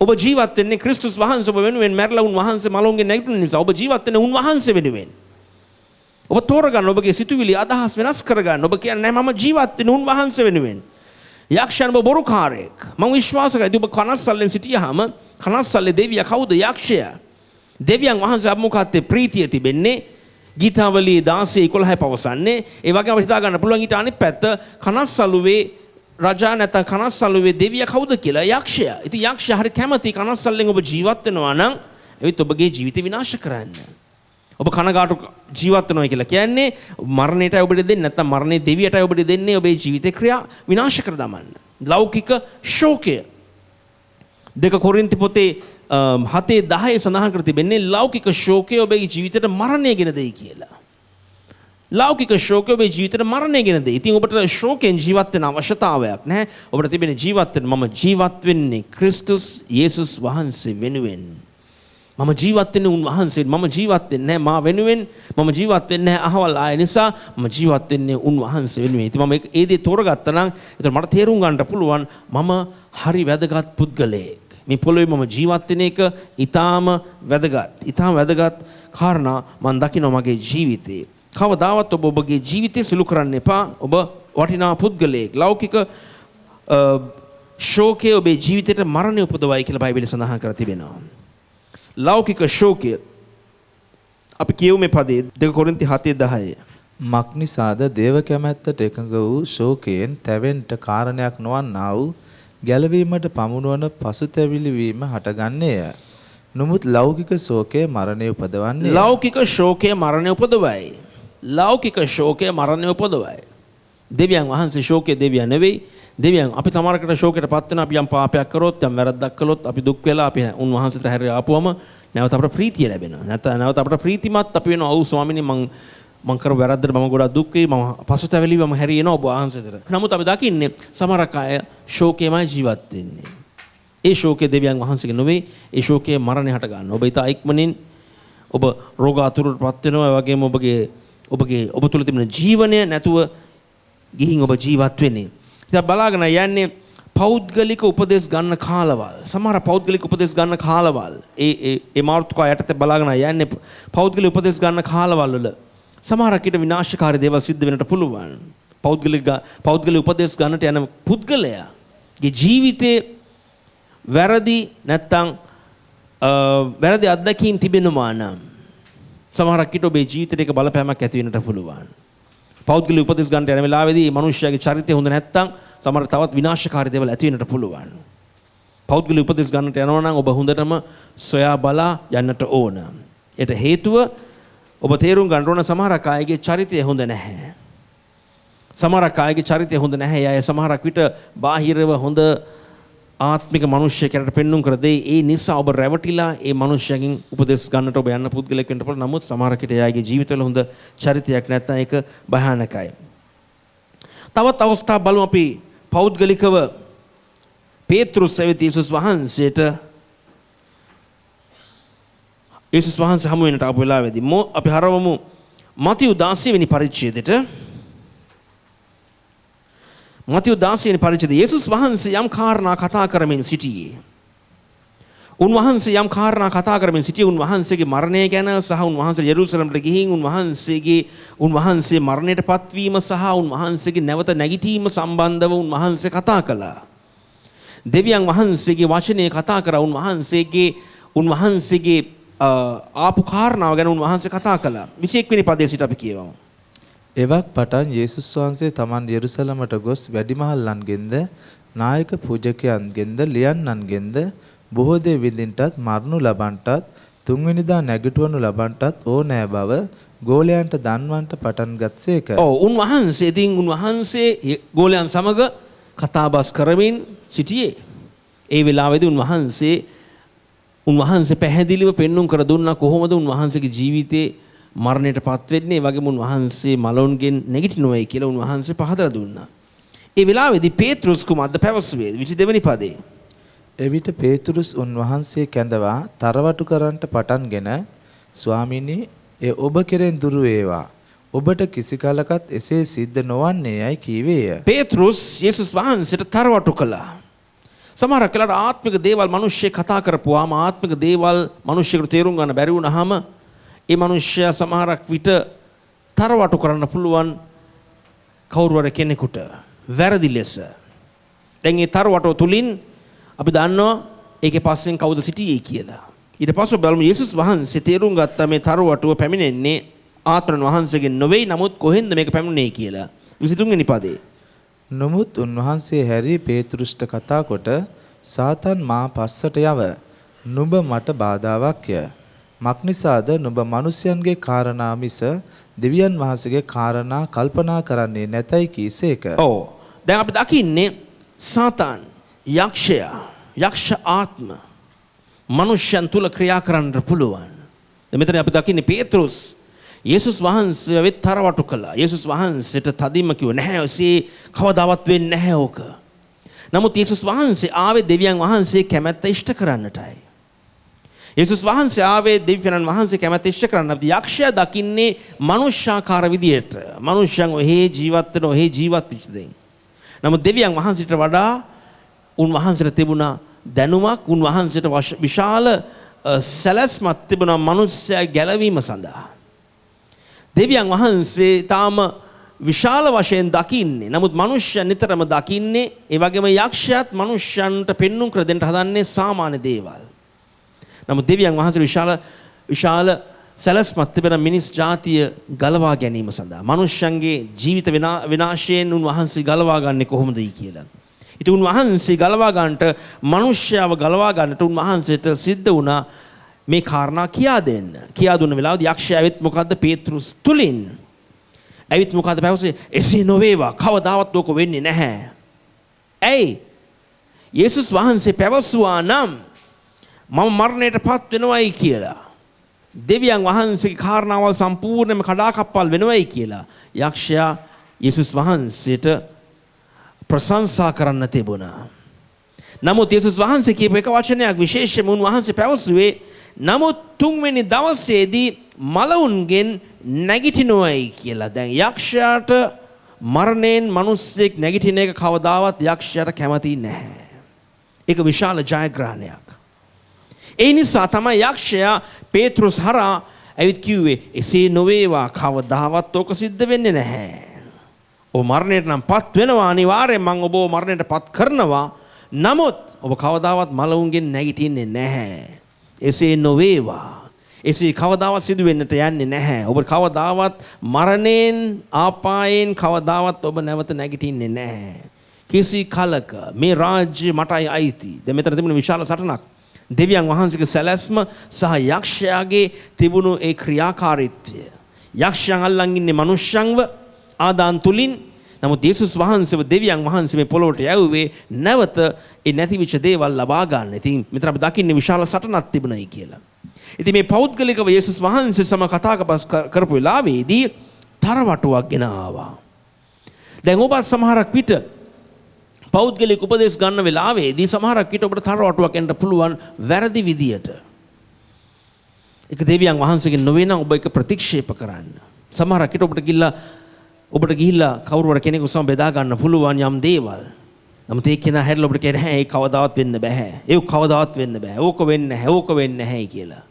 ඔබ ජීවත් වෙන්නේ ක්‍රිස්තුස් වහන්සේ ඔබ වෙනුවෙන් මැරලා උන්වහන්සේ මලවුන්ගෙන් නැගිටින නිසා. ඔබ ජීවත් වෙන්නේ උන්වහන්සේ වෙනුවෙන්. ඔබ තෝරගන්න ඔබගේ සිතුවිලි අදහස් වෙනස් කරගන්න. ඔබ කියන්නේ මම ජීවත් වෙන්නේ උන්වහන්සේ වෙනුවෙන්. යක්ෂයන් ඔබ බොරුකාරයෙක්. මම විශ්වාස කරයි ඔබ කනස්සල්ලෙන් සිටියාම කනස්සල්ලේ දෙවියා කවුද? යක්ෂයා. දෙවියන් වහන්සේ අමුඛාත්තේ ප්‍රීතිය තිබෙන්නේ ගීතාවලි 16:11 පවසන්නේ. ඒ වගේම හිතා ගන්න පුළුවන් ඊට අනිත් පැත්ත කනස්සල්ලුවේ රජා නැත්නම් කනස්සල්ලුවේ දෙවියා කවුද කියලා? යක්ෂයා. ඉතින් යක්ෂයා හරි කැමති කනස්සල්ලෙන් ඔබ ජීවත් වෙනවා නම් ඒත් ඔබගේ ජීවිතය විනාශ කරන්න. ඔබ කනගාටු ජීවත් වෙනවා කියලා කියන්නේ මරණයටයි ඔබට දෙන්නේ නැත්නම් මරණේ දෙවියටයි ඔබට දෙන්නේ ඔබේ ජීවිතේ ක්‍රියා විනාශ කර දමන්න. ලෞකික ශෝකය. 2 කොරින්ති පොතේ 7:10 සඳහන් කර තිබෙන්නේ ලෞකික ශෝකය ඔබේ ජීවිතයට මරණය ගෙන දෙයි කියලා. ලෞකික ශෝකය ඔබේ ජීවිතේට මරණය ගෙන දෙයි. ඉතින් ඔබට ශෝකයෙන් ජීවත් වෙන අවශ්‍යතාවයක් නැහැ. ඔබට තිබෙන ජීවත් වෙන්න මම ජීවත් වෙන්නේ ක්‍රිස්තුස් යේසුස් වහන්සේ වෙනුවෙන්. මම ජීවත් වෙන්නේ උන්වහන්සේ. මම ජීවත් වෙන්නේ නැහැ මා වෙනුවෙන්. මම ජීවත් වෙන්නේ නැහැ අහවල් ආය නිසා. මම ජීවත් වෙන්නේ උන්වහන්සේ වෙනුවෙන්. ඉතින් මම ඒ දේ තෝරගත්තා නම් ඒතර මට තේරුම් ගන්නට පුළුවන් මම හරි වැදගත් පුද්ගලයෙක්. මේ පොළොවේ මම ජීවත් වෙන එක ඊටාම වැදගත්. ඊටාම වැදගත් කාරණා මම දකිනවා මගේ ජීවිතේ. කවදාවත් ඔබ ඔබගේ ජීවිතය සුළු කරන්න එපා. ඔබ වටිනා පුද්ගලයෙක්. ලෞකික ශෝකය ඔබේ ජීවිතයට මරණය උපදවයි කියලා බයිබලයේ සඳහන් කර තිබෙනවා. ලෞකික ශෝකය අපි කියමු මේ පදේ 2 කොරින්ති 7:10. මක්නිසාද දේව කැමැත්තට එකඟ වූ ශෝකයෙන් තැවෙන්නට කාරණයක් නොවන්නා වූ ගැලවීමට පමුණුවන පසුතැවිලි වීම හටගන්නේය. නමුත් ලෞකික ශෝකය මරණය උපදවන්නේ. ලෞකික ශෝකය මරණය උපදවයි. ලෞකික ශෝකය මරණය උපදවයි. දෙවියන් වහන්සේ ශෝකයේ දෙවියන් නෙවෙයි. දෙවියන් අපි සමහරකට ශෝකයට පත් වෙන අපි යම් පාපයක් කරොත් යම් වැරද්දක් කළොත් අපි දුක් වෙලා අපි උන්වහන්සේට හැරී ආපුවම නැවත අපට ප්‍රීතිය ලැබෙනවා. නැවත අපට ප්‍රීතිමත් අපි වෙනවා. ඔව් ස්වාමිනේ මං කර වැරද්දට මම ගොඩක් දුක් වෙයි. මම පසුතැවිලි මම හැරී එනවා ඔබ වහන්සේට. නමුත් අපි දකින්නේ සමහරක් අය ශෝකයමයි ජීවත් වෙන්නේ. ඒ ශෝකයේ දෙවියන් වහන්සේගේ නෙවෙයි. ඒ ශෝකයේ මරණය හට ගන්න. ඔබ ඊට ඉක්මනින් ඔබ රෝග අතුරටපත් වෙනවා. ඒ වගේම ඔබ තුළ තිබෙන ජීවනය නැතුව ගිහින් ඔබ ජීවත් වෙන්නේ. ඉතින් බලාගෙන යන්නේ පෞද්ගලික උපදෙස් ගන්න කාලවල්. සමහර පෞද්ගලික උපදෙස් ගන්න කාලවල්. ඒ මාර්ථකය යටතේ බලාගෙන යන්නේ පෞද්ගලික උපදෙස් ගන්න කාලවල් වල සමහරක් ඊට විනාශකාරී දේවල් සිද්ධ වෙන්නට පුළුවන්. පෞද්ගලික උපදෙස් ගන්නට යන පුද්ගලයාගේ ජීවිතේ වැරදි නැත්තම් වැරදි අත්දැකීම් තිබෙනවා නම් සමහරක් ඊට ඔබේ ජීවිතේට ඒක බලපෑමක් ඇති වෙන්නට පුළුවන්. පෞද්ගලික උපදෙස් ගන්නට යන වෙලාවේදී මේ මිනිස්යාගේ චරිතය හොඳ නැත්තම් සමහර තවත් විනාශකාරී දේවල් ඇති වෙන්නට පුළුවන්. පෞද්ගලික උපදෙස් ගන්නට යනවා නම් ඔබ හොඳටම සොයා බලා යන්නට ඕන. ඒට හේතුව ඔබ තේරුම් ගන්න ඕන සමහරක් අයගේ චරිතය හොඳ නැහැ. සමහරක් අයගේ චරිතය හොඳ නැහැ. අය සමහරක් විට බාහිරව හොඳ ආත්මික මිනිස්සෙකුට පෙන්눔 කර දෙයි. ඒ නිසා ඔබ රැවටිලා ඒ මිනිස්සයන්ගෙන් උපදෙස් ගන්නට ඔබ යන්න පුද්ගලෙක් වෙන්න පුළුවන්. නමුත් සමහරක් විට එයාගේ ජීවිතවල හොඳ චරිතයක් නැත්නම් ඒක භයානකයි. තවත් අවස්ථා බලමු අපි පෞද්ගලිකව පේතෘස් ඇවිත් යේසුස් වහන්සේට යේසුස් වහන්සේ හමු වෙනට ආපු වෙලාවේදී අපි හරවමු මතියු 16 වෙනි පරිච්ඡේදයට. මතියු 16 වෙනි පරිච්ඡේදය. යේසුස් වහන්සේ යම් කාරණා කතා කරමින් සිටියේ. උන්වහන්සේ යම් කාරණා කතා කරමින් සිටියේ උන්වහන්සේගේ මරණය ගැන සහ උන්වහන්සේ යෙරුසලමට ගිහින් උන්වහන්සේ මරණයට පත්වීම සහ උන්වහන්සේගේ නැවත නැගිටීම සම්බන්ධව උන්වහන්සේ කතා කළා. දෙවියන් වහන්සේගේ වචනය කතා කරා. උන්වහන්සේගේ ආපු කාරණාව ගැන උන්වහන්සේ කතා කළා. 21 වෙනි පදයේ සිට අපි කියවමු. එවක් පටන් යේසුස් වහන්සේ තමන් යෙරුසලමට ගොස් වැඩිමහල්ලන්ගෙන්ද නායක පූජකයන්ගෙන්ද ලියන්නන්ගෙන්ද බොහෝ දේ විඳින්නටත් මරණු ලබන්නටත් තුන්වෙනිදා නැගිටවනු ලබන්නටත් ඕනෑ බව ගෝලයන්ට දන්වන්නට පටන් ගත්සේක. උන්වහන්සේ ගෝලයන් සමග කතාබස් කරමින් සිටියේ. ඒ වෙලාවේදී උන්වහන්සේ පැහැදිලිව පෙන්눔 කර දුන්නා කොහොමද උන්වහන්සේගේ ජීවිතේ මරණයට පත් වෙන්නේ. ඒ වගේම උන්වහන්සේ මලොන්ගෙන් නැගිටිනොයි කියලා උන්වහන්සේ පහදලා දුන්නා. ඒ වෙලාවේදී පේතෘස් කුමක්ද පැවසුවේ? 22 වෙනි පදේ. එවිට පේතෘස් උන්වහන්සේ කැඳවා තරවටු කරන්නට පටන්ගෙන ස්වාමීනි ඒ ඔබ කෙරෙන් දුරු වේවා. ඔබට කිසි කලකත් එසේ සිද්ධ නොවන්නේ යයි කීවේය. පේතෘස් යේසුස් වහන්සේට තරවටු කළා. සමහරක් වෙලාවට ආත්මික දේවල් මිනිස්සෙක් කතා කරපුවාම ආත්මික දේවල් මිනිස්සෙකුට තේරුම් ගන්න බැරි වුණාම ඒ මිනිස්සයා සමහරක් විට තරවටු කරන්න පුළුවන් කවුරු හරි කෙනෙකුට වැරදි ලෙස. දැන් ඒ තරවටුව තුලින් අපි දන්නවා ඒකේ පස්සෙන් කවුද සිටියේ කියලා. ඊට පස්සේ බලමු යේසුස් වහන්සේ තේරුම් ගත්තා මේ තරවටුව පැමිණෙන්නේ ආත්මයන් වහන්සේගෙන් නොවේ. නමුත් කොහෙන්ද මේක පැමිණෙන්නේ කියලා. 23 වෙනි පදේ. නමුත් උන්වහන්සේ හැරී පේතෘස්ට කතා කොට සාතන් මා පස්සට යව. නුඹ මට බාධාවක්ය. මක්නිසාද නුඹ මිනිසයන්ගේ කාරණා මිස දෙවියන් වහන්සේගේ කාරණා කල්පනා කරන්නේ නැතයි කීසේක. දැන් අපි දකින්නේ සාතන් යක්ෂ ආත්ම මනුෂ්‍යයන් තුල ක්‍රියා කරන්න පුළුවන්. දැන් මෙතන අපි දකින්නේ පේතෘස් යේසුස් වහන්සේ වෙත් තරවටු කළා. යේසුස් වහන්සේට තදින්ම කිව්වා නැහැ ඔසේ කවදාවත් වෙන්නේ නැහැ ඕක. නමුත් යේසුස් වහන්සේ ආවේ දෙවියන් වහන්සේ කැමැත්ත ඉෂ්ට කරන්නටයි. යේසුස් වහන්සේ ආවේ දෙවියන් වහන්සේ කැමැත්ත ඉෂ්ට කරන්න. යක්ෂයා දකින්නේ මනුෂ්‍යාකාර විදියට. මනුෂ්‍යයන් ඔහේ ජීවත් වෙන ඔහේ ජීවත් වෙච්ච දෙයින්. නමුත් දෙවියන් වහන්සේට වඩා උන්වහන්සේට තිබුණා දැනුමක්, උන්වහන්සේට විශාල සැලැස්මක් තිබුණා මනුෂ්‍යයා ගැලවීම සඳහා. දෙවියන් වහන්සේ තාම විශාල වශයෙන් දකින්නේ. නමුත් මනුෂ්‍යයන් නිතරම දකින්නේ, ඒ වගේම යක්ෂයාත් මනුෂ්‍යයන්ට පෙන්눔 කර දෙන්න හදන්නේ සාමාන්‍ය දේවල්. නමුත් දෙවියන් වහන්සේ විශාල සැලැස්මක් තිබෙන මිනිස් ජාතිය ගලවා ගැනීම සඳහා. මනුෂ්‍යයන්ගේ ජීවිත විනාශයෙන් උන්වහන්සේ ගලවා ගන්නේ කොහොමදයි කියලා. ඉතින් උන්වහන්සේ ගලවා ගන්නට, මනුෂ්‍යයව ගලවා ගන්නට උන්වහන්සේට සිද්ධ වුණා මේ කාරණා කියා දෙන්න. කියා දුන්න වෙලාවදී යක්ෂයා ඇවිත් මොකද්ද පේතෘස් තුලින් ඇවිත් මොකද්ද පැවසේ? එසේ නොවේවා, කවදාවත් ඕක වෙන්නේ නැහැ. ඇයි? යේසුස් වහන්සේ පැවසුවා නම් මම මරණයට පත් වෙනවයි කියලා. දෙවියන් වහන්සේගේ කාරණාවල් සම්පූර්ණයෙන්ම කඩාකප්පල් වෙනවයි කියලා යක්ෂයා යේසුස් වහන්සේට ප්‍රශංසා කරන්න තිබුණා. නමුත් යේසුස් වහන්සේ කියපු එක වචනයක් විශේෂයෙන්ම උන්වහන්සේ පැවසුවේ, නමුත් තුන්වෙනි දවසේදී මලවුන්ගෙන් නැගිටිනවයි කියලා. දැන් යක්ෂයාට මරණයෙන් මිනිස්සෙක් නැගිටින එක කවදාවත් යක්ෂයාට කැමති නැහැ. ඒක විශාල ජයග්‍රහණයක්. ඒ නිසා තමයි යක්ෂයා පේතෘස් හරහා ඇවිත් කිව්වේ එසේ නොවේවා, කවදාවත් ඕක සිද්ධ වෙන්නේ නැහැ. ඔබ මරණයට නම් පත් වෙනවා, අනිවාර්යෙන් මම ඔබව මරණයට පත් කරනවා. නමුත් ඔබ කවදාවත් මලවුන්ගෙන් නැගිටින්නේ නැහැ. එසේ නොවේවා. එසේ කවදාවත් සිදු වෙන්නට යන්නේ නැහැ. ඔබ කවදාවත් මරණයෙන්, ආපායෙන් කවදාවත් ඔබ නැවත නැගිටින්නේ නැහැ. කිසි කලක මේ රාජ්‍ය මටයි අයිති. දැන් මෙතන තිබුණ විශාල සටනක්. දෙවියන් වහන්සේගේ සැලැස්ම සහ යක්ෂයාගේ තිබුණු ඒ ක්‍රියාකාරීත්වය. යක්ෂයන් අල්ලන් ඉන්නේ මනුෂ්‍යයන්ව ආදාන් තුලින්. නමුත් යේසුස් වහන්සේව දෙවියන් වහන්සේ මේ පොළොවට යවුවේ නැවත ඒ නැතිවිච්ච දේවල් ලබා ගන්න. ඉතින් මෙතන අපි දකින්නේ විශාල සටනක් තිබුණයි කියලා. ඉතින් මේ පෞද්ගලිකව යේසුස් වහන්සේ සම කතා කරපු වෙලාවේදී තරවටුවක් ගෙන ආවා. දැන් ඔබත් සමහරක් විට පෞද්ගලික උපදේශ ගන්න වෙලාවේදී සමහරක් විට ඔබට තරවටුවක් එන්න පුළුවන් වැරදි විදියට. ඒක දෙවියන් වහන්සේගෙන් නොවේ නම් ඔබ ඒක ප්‍රතික්ෂේප කරන්න. සමහරක් විට ඔබට ගිහිල්ලා කවුරු හරි කෙනෙකු සම බෙදා ගන්න පුළුවන් යම් දේවල්. නමුත් ඒ කෙනා හැරිලා ඔබට කියන්නේ නැහැ, ඒක කවදාවත් වෙන්න බෑ. ඒක කවදාවත් වෙන්න බෑ. ඕක වෙන්නේ නැහැ. ඕක වෙන්නේ නැහැ කියලා.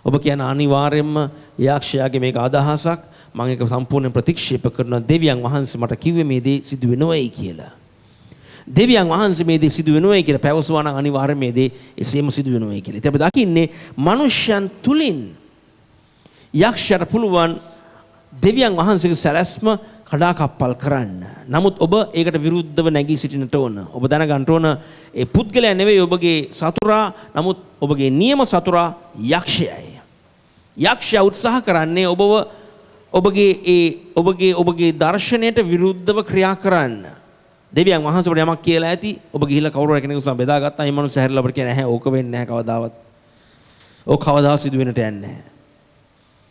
ඔබ කියන අනිවාර්යයෙන්ම යක්ෂයාගේ මේක අදහසක්. මම ඒක සම්පූර්ණයෙන් ප්‍රතික්ෂේප කරනවා. දෙවියන් වහන්සේ මට කිව්වේ මේ දේ සිදු වෙනවයි කියලා. දෙවියන් වහන්සේ මේ දේ සිදු වෙනවයි කියලා පැවසුවා නම් අනිවාර්යයෙන් මේ දේ එසේම සිදු වෙනවයි කියලා. ඉතින් අපි දකින්නේ මනුෂ්‍යයන් තුලින් යක්ෂයාට පුළුවන් දෙවියන් වහන්සේගේ සැලැස්ම කඩාකප්පල් කරන්න. නමුත් ඔබ ඒකට විරුද්ධව නැගී සිටින්නට ඕන. ඔබ දැනගන්න ඕන ඒ පුද්ගලයා නෙවෙයි ඔබගේ සතුරා, නමුත් ඔබගේ නියම සතුරා යක්ෂයයි. යක්ෂයා උත්සාහ කරන්නේ ඔබගේ දර්ශනයට විරුද්ධව ක්‍රියා කරන්න. දෙවියන් වහන්සේ ඔබට යමක් කියලා ඇති. ඔබ ගිහිල්ලා කවුරු හරි කෙනෙකු සම බෙදාගත්තා. මේ මනුස්සයා හැරිලා ඔබට කියන්නේ නැහැ, ඕක වෙන්නේ නැහැ කවදාවත්. ඕක කවදාවත් සිදු වෙන්නට යන්නේ නැහැ.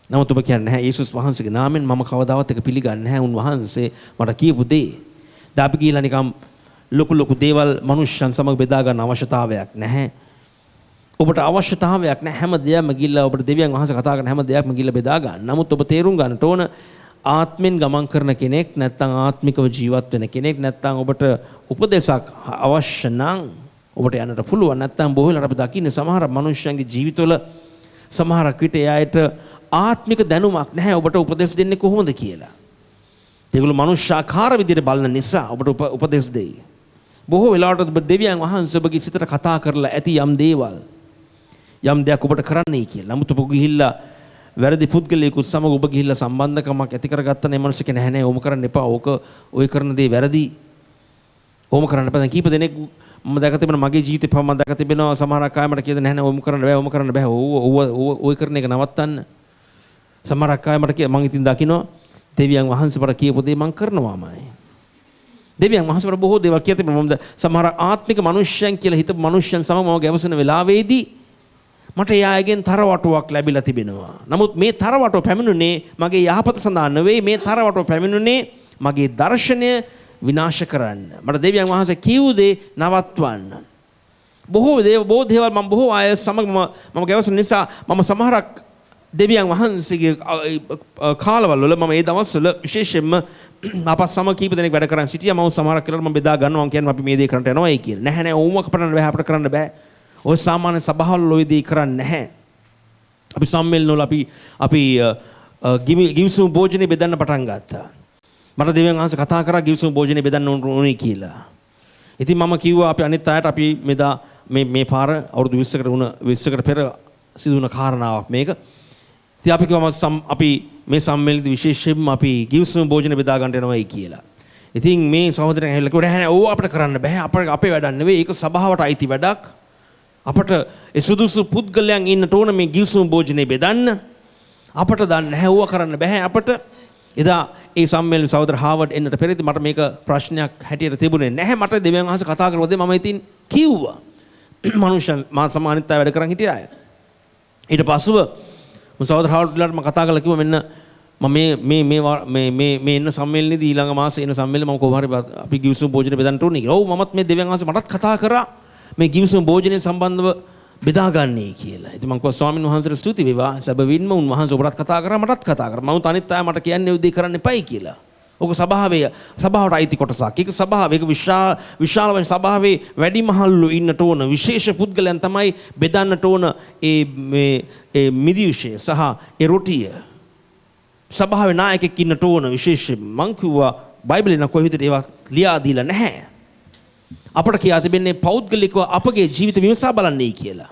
නමුත් ඔබ කියන්නේ නැහැ යේසුස් වහන්සේගේ නාමයෙන් මම කවදාවත් ඒක පිළිගන්නේ නැහැ. උන්වහන්සේ මට කියපු දේ. දැන් අපි කියලා නිකම් ලොකු දේවල් මනුෂ්‍යයන් සමග බෙදා ගන්න අවශ්‍යතාවයක් නැහැ. ඔබට අවශ්‍යතාවයක් නැහැ හැම දෙයක්ම ගිහිල්ලා ඔබට දෙවියන් වහන්සේ කතා කරන හැම දෙයක්ම ගිහිල්ලා බෙදා ගන්න. නමුත් ඔබ තේරුම් ගන්නට ඕන ආත්මෙන් ගමන් කරන කෙනෙක් නැත්නම් ආත්මිකව ජීවත් වෙන කෙනෙක් නැත්නම් ඔබට උපදේශක් අවශ්‍ය නම් ඔබට යන්නට පුළුවන්. නැත්නම් බොහෝ වෙලාවට අපි දකින්නේ සමහර මනුෂ්‍යයන්ගේ ජීවිතවල සමහරක් විට එයාට ආත්මික දැනුමක් නැහැ ඔබට උපදෙස් දෙන්නේ කොහොමද කියලා. ඒගොල්ලෝ මනුෂ්‍යාකාර විදිහට බලන නිසා ඔබට උපදෙස් දෙයි. බොහෝ වෙලාවට ඔබ දෙවියන් වහන්සේ ඔබගේ සිතට කතා කරලා ඇති යම් දේවල් යම් දෙයක් ඔබට කරන්නයි කියලා. නමුත් ඔබ ගිහිල්ලා වැරදි පුද්ගලයෙකුත් සමග ඔබ ගිහිල්ලා සම්බන්ධකමක් ඇති කරගත්තා නේ මනුෂ්‍ය කෙනා නැහැ ඕම කරන්න එපා. ඔය කරන දේ වැරදි. ඕම කරන්න එපා. දැන් කීප දෙනෙක් මම දැක තිබෙනවා මගේ ජීවිතේ මම දැක තිබෙනවා සමහරක් අය මට කියන නැහැ ඕම කරන්න බෑ ඕම කරන්න බෑ. ඔය කරන එක නවත්තන්න. සමහරක් අය මට කිය මම ඉතින් දකින්න දෙවියන් වහන්සේ මට කියපු දේ මම කරනවාමයි. දෙවියන් වහන්සේ මට බොහෝ දේවල් කියත තිබෙනවා. මම සමහර ආත්මික මනුෂ්‍යයන් කියලා හිතපු මනුෂ්‍යයන් සමග මම ගැවසෙන වෙලාවේදී මට එයාගෙන් තරවටුවක් ලැබිලා තිබෙනවා. නමුත් මේ තරවටුව පැමිණුනේ මගේ යහපත සඳහා නෙවෙයි. මේ තරවටුව පැමිණුනේ මගේ දර්ශනය විනාශ කරන්න. මට දෙවියන් වහන්සේ කිව් දේ නවත්වන්න. බොහෝ දේවල් මම බොහෝ අය සමග මම ගැවසුන නිසා මම සමහරක් දෙවියන් වහන්සේගේ කාලවල වල මම ඒ දවස්වල විශේෂයෙන්ම අපස් සම කීප දෙනෙක් වැඩ කරන් සිටියා. මම සමහරක් වෙලාවට මම බෙදා ගන්නවා කියන්නේ අපි මේ දේ කරන්න යනවායි කියලා. නැහැ ඕම කරන්න බෑ අපිට කරන්න බෑ. ඔය සාමාන්‍ය සභාවල ඔය දේ කරන්නේ නැහැ. අපි සම්මේලන වල අපි ගිවිසුම් භෝජනේ බෙදන්න පටන් ගත්තා. මට දෙවියන් වහන්සේ කතා කරා ගිවිසුම් භෝජනේ බෙදන්න ඕනේ කියලා. ඉතින් මම කිව්වා අපි අනිත් අයට අපි මෙදා මේ පාර අවුරුදු 20කට පෙර සිදු වුණ කාරණාවක් මේක. ඉතින් අපි කිව්වා අපි මේ සම්මේලනයේදී විශේෂයෙන්ම අපි ගිවිසුම් භෝජන බෙදා ගන්න යනවායි කියලා. ඉතින් මේ සහෝදරයන් ඇවිල්ලා කිව්වා නැහැ ඕව අපිට කරන්න බෑ. අපේ වැඩක් නෙවෙයි. ඒක සභාවට අයිති වැඩක්. අපට ඒ සුදුසු පුද්ගලයන් ඉන්නට ඕන මේ ගිවිසුම් භෝජනේ බෙදන්න. අපට දන්නේ නැහැ ඕව කරන්න බෑ අපට. එදා ඒ සම්මේලන සහෝදර හාවර්ඩ් එන්නට පෙරදී මට මේක ප්‍රශ්නයක් හැටියට තිබුණේ නැහැ. මට දෙවියන් වහන්සේ කතා කරපොදී මම ඉතින් කිව්වා. මනුෂ්‍යයන් මා සමානිතය වැඩ කරන් හිටිය අය. ඊට පස්සෙව සහෝදර හාවර්ඩ්ලාට මම කතා කරලා කිව්වා මෙන්න මම මේ එන්න සම්මේලනයේදී ඊළඟ මාසේ එන සම්මේලනේ මම කොහොම හරි අපි ගිවිසුම් භෝජනේ බෙදන්න ඕනේ කියලා. ඔව් මමත් මේ දෙවියන් වහන්සේ මටත් කතා කරා මේ ගිවිසුම් භෝජනේ සම්බන්ධව බෙදාගන්නේ කියලා. ඉතින් මම කිව්වා ස්වාමීන් වහන්සේට ස්තුති වේවා. සැබවින්ම උන්වහන්සේ ඔබටත් කතා කරා මටත් කතා කරා. මම අනිත් අය මට කියන්නේ උදේ කරන්න එපයි කියලා. ඔක සභාවට අයිති කොටසක්. ඒක සභාවේ විශාල සභාවේ වැඩිමහල්ලු ඉන්නට ඕන විශේෂ පුද්ගලයන් තමයි බෙදන්නට ඕන ඒ මිදිවිෂය සහ ඒ රොටිය. සභාවේ නායකයෙක් ඉන්නට ඕන විශේෂයෙන්. මං කිව්වා බයිබලේ නම් කොහෙද ඒවා ලියා දීලා නැහැ. අපට කියා තිබෙන්නේ පෞද්ගලිකව අපගේ ජීවිත විමසා බලන්නයි කියලා.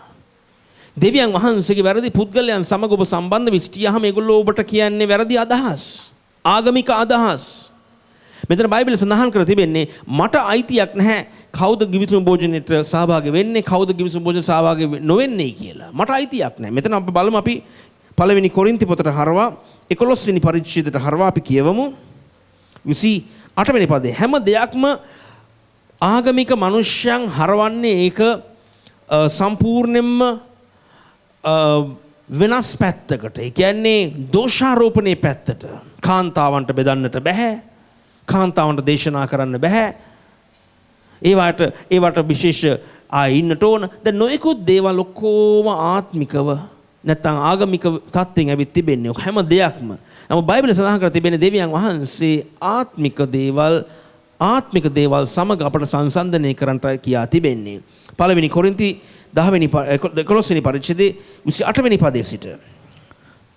දෙවියන් වහන්සේගේ වැරදි පුද්ගලයන් සමග ඔබ සම්බන්ධ වෙ සිටියාම ඒගොල්ලෝ ඔබට කියන්නේ වැරදි අදහස්. ආගමික අදහස්. මෙතන බයිබලයේ සඳහන් කර තිබෙන්නේ මට අයිතියක් නැහැ කවුද ගිවිසුම් භෝජනෙට සහභාගී වෙන්නේ කවුද ගිවිසුම් භෝජන සහභාගී නොවෙන්නේ කියලා. මට අයිතියක් නැහැ. මෙතන අපි බලමු අපි පළවෙනි කොරින්ති පොතට හරවා 11 වෙනි පරිච්ඡේදයට හරවා අපි කියවමු 28 වෙනි පදේ. හැම දෙයක්ම ආගමික මිනිස්යන් හරවන්නේ ඒක සම්පූර්ණයෙන්ම වෙනස් පැත්තකට. ඒ කියන්නේ දෝෂාරෝපණයේ පැත්තට. කාන්තාවන්ට බෙදන්නට බෑ. කාන්තාවන්ට දේශනා කරන්න බෑ. ඒවට විශේෂ ආ ඉන්නට ඕන. දැන් නොයෙකුත් දේවල් ඔක්කොම ආත්මිකව නැත්නම් ආගමික තත්ත්වෙන් ඇවිත් තිබෙන්නේ. ඔක හැම දෙයක්ම. නමුත් බයිබලයේ සඳහන් කර තිබෙන්නේ දෙවියන් වහන්සේ ආත්මික දේවල් සමග අපට සංසන්දනය කරන්නට කියා තිබෙන්නේ. පළවෙනි කොරින්ති 11 වෙනි පරිච්ඡේදයේ 28 වෙනි පදයේ සිට.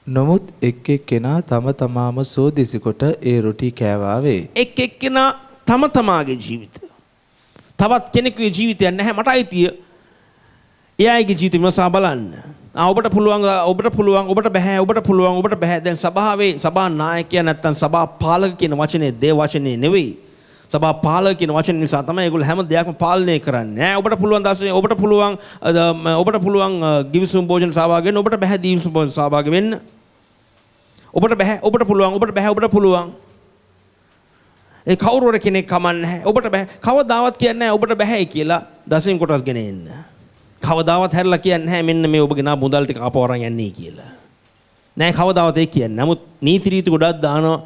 නමුත් එක් එක්කෙනා තම තමාම සෝදිසි කොට ඒ රොටි කෑවා වේ. එක් එක්කෙනා තම තමාගේ ජීවිතය. තවත් කෙනෙකුගේ ජීවිතයක් නැහැ මට අයිතිය. එයාගේ ජීවිතය විමසා බලන්න. ඔබට පුළුවන් ඔබට බෑ. දැන් සභා නායකයා නැත්තම් සභා පාලක කියන වචනේ දේව වචනේ නෙවෙයි. සභා පාලක කියන වචන නිසා තමයි ඒගොල්ලෝ හැම දෙයක්ම පාලනය කරන්නේ. ඔබට පුළුවන් දාසේ ඔබට පුළුවන් ගිවිසුම් භෝජන සහභාගී වෙන්න. ඔබට බෑ ගිවිසුම් භෝජන සහභාගී වෙන්න. ඔබට පුළුවන්. ඒ කවුරුවර කෙනෙක් කමන්නේ නැහැ. ඔබට බෑ. කවදාවත් කියන්නේ නැහැ ඔබට බෑයි කියලා දසෙන් කොටස් ගෙන එන්න. කවදාවත් හැරලා කියන්නේ නැහැ මෙන්න මේ ඔබ ගෙනා මුදල් ටික අපවරන් යන්නේ කියලා. නෑ කවදාවත් ඒක කියන්නේ. නමුත් නීති රීති ගොඩක් දානවා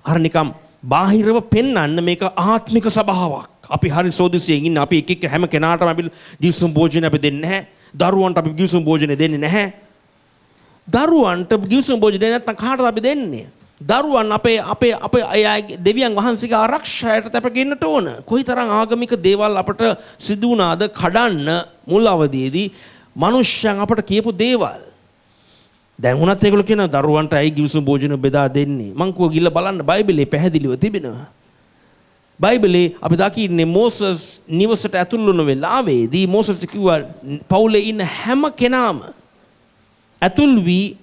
අර නිකම් බාහිරව පෙන්වන්න මේක ආත්මික සභාවක්. අපි හරි සෝදිසියෙන් ඉන්න අපි එක හැම කෙනාටම අපි ගිවිසුම් භෝජන අපි දෙන්නේ නැහැ. දරුවන්ට අපි ගිවිසුම් භෝජන දෙන්නේ නැහැ. දරුවන්ට ගිවිසුම් භෝජන දෙන්නේ නැත්නම් කාටද අපි දෙන්නේ? දරුවන් අපේ දෙවියන් වහන්සේගේ ආරක්ෂායට තැපගෙන්නට ඕන. කොයිතරම් ආගමික දේවල් අපට සිදු වුණාද කඩන්න මුල් අවදියේදී මිනිස්යන් අපට කියපු දේවල්. දැන් උනත් ඒගොල්ලෝ කියන දරුවන්ට ඇයි ගිවිසුම් භෝජන බෙදා දෙන්නේ? මං කිව්වා ගිහලා බලන්න බයිබලයේ පැහැදිලිව තිබෙනවා. බයිබලයේ අපි දකින්නේ මෝසස් නිවසට ඇතුල් වුණ වෙලාවේදී මෝසස් කිව්වා පවුලේ ඉන්න හැම කෙනාම ඇතුල් වී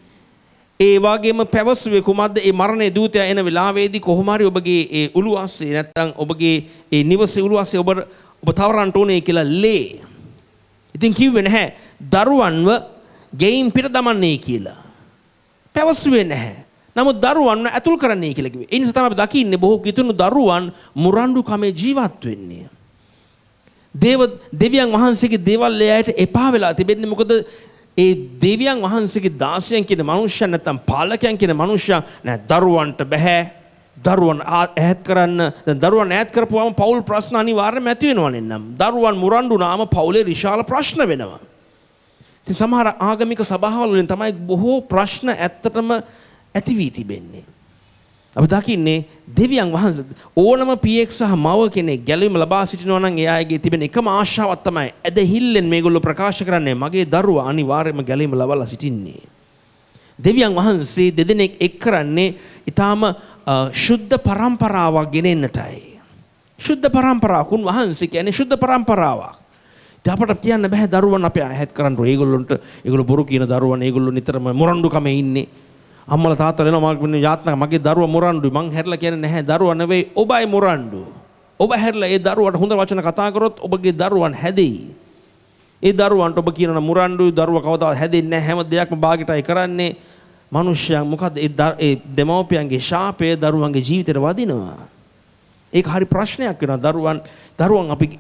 ඒ වගේම පැවසුවේ කුමක්ද? ඒ මරණයේ දූතයා එන වෙලාවේදී කොහොම හරි ඔබගේ ඒ උළුවස්සේ නැත්තම් ඔබගේ ඒ නිවසේ උළුවස්සේ ඔබ තවරන්න ඕනේ කියලා ලේ. ඉතින් කිව්වේ නැහැ දරුවන්ව ගෙයින් පිට දමන්නේ කියලා. පැවසුවේ නැහැ. නමුත් දරුවන්ව ඇතුල් කරන්නේ කියලා කිව්වේ. ඒ නිසා තමයි අපි දකින්නේ බොහෝ කිතුණු දරුවන් මුරණ්ඩු කමේ ජීවත් වෙන්නේ. දෙවියන් වහන්සේගේ දේවල් එයාට එපා වෙලා තිබෙන්නේ මොකද ඒ දෙවියන් වහන්සේගේ දාසයන් කියන මනුෂ්‍යයන් නැත්නම් පාලකයන් කියන මනුෂ්‍යයන් නෑ දරුවන්ට බෑ දරුවන් ඈත් කරන්න. දැන් දරුවන් ඈත් කරපුවාම පෞල් ප්‍රශ්න අනිවාර්යයෙන්ම ඇති වෙනවනේ නම්. දරුවන් මුරණ්ඩු නාම පෞලේ විශාල ප්‍රශ්න වෙනවා. ඉතින් සමහර ආගමික සභාවල වලින් තමයි බොහෝ ප්‍රශ්න ඇත්තටම ඇති වී තිබෙන්නේ. අපි දකින්නේ දෙවියන් වහන්සේ ඕනම පියෙක් සහ මව කෙනෙක් ගැලවීම ලබා සිටිනවා නම් එයාගේ තිබෙන එකම ආශාවක් තමයි ඇදහිල්ලෙන් මේගොල්ලෝ ප්‍රකාශ කරන්නේ මගේ දරුවා අනිවාර්යයෙන්ම ගැලවීම ලබලා සිටින්නේ. දෙවියන් වහන්සේ දෙදෙනෙක් එක් කරන්නේ ඊටාම ශුද්ධ පරම්පරාවක් ගෙනෙන්නටයි. ශුද්ධ පරම්පරාවක් උන්වහන්සේ කියන්නේ ශුද්ධ පරම්පරාවක්. අපට කියන්න බෑ දරුවන් අපේ ඇහැත් කරන්න ඒගොල්ලෝ බොරු කියන දරුවන් ඒගොල්ලෝ නිතරම මොරණ්ඩුකමේ ඉන්නේ. අම්මලා තාත්තලා එනවා මගේ යාත්‍රා මගේ දරුවා මොරණ්ඩුයි මං හැරලා කියන්නේ නැහැ දරුවා නෙවෙයි ඔබයි මොරණ්ඩු. ඔබ හැරලා ඒ දරුවාට හොඳ වචන කතා කරොත් ඔබගේ දරුවන් හැදෙයි. ඒ දරුවන්ට ඔබ කියනවා මොරණ්ඩුයි දරුවා කවදාවත් හැදෙන්නේ නැහැ හැම දෙයක්ම භාගයටයි කරන්නේ. මිනිස්සයා මොකද ඒ දෙමව්පියන්ගේ ශාපය දරුවන්ගේ ජීවිතේට වදිනවා. ඒක හරි ප්‍රශ්නයක් වෙනවා දරුවන් අපි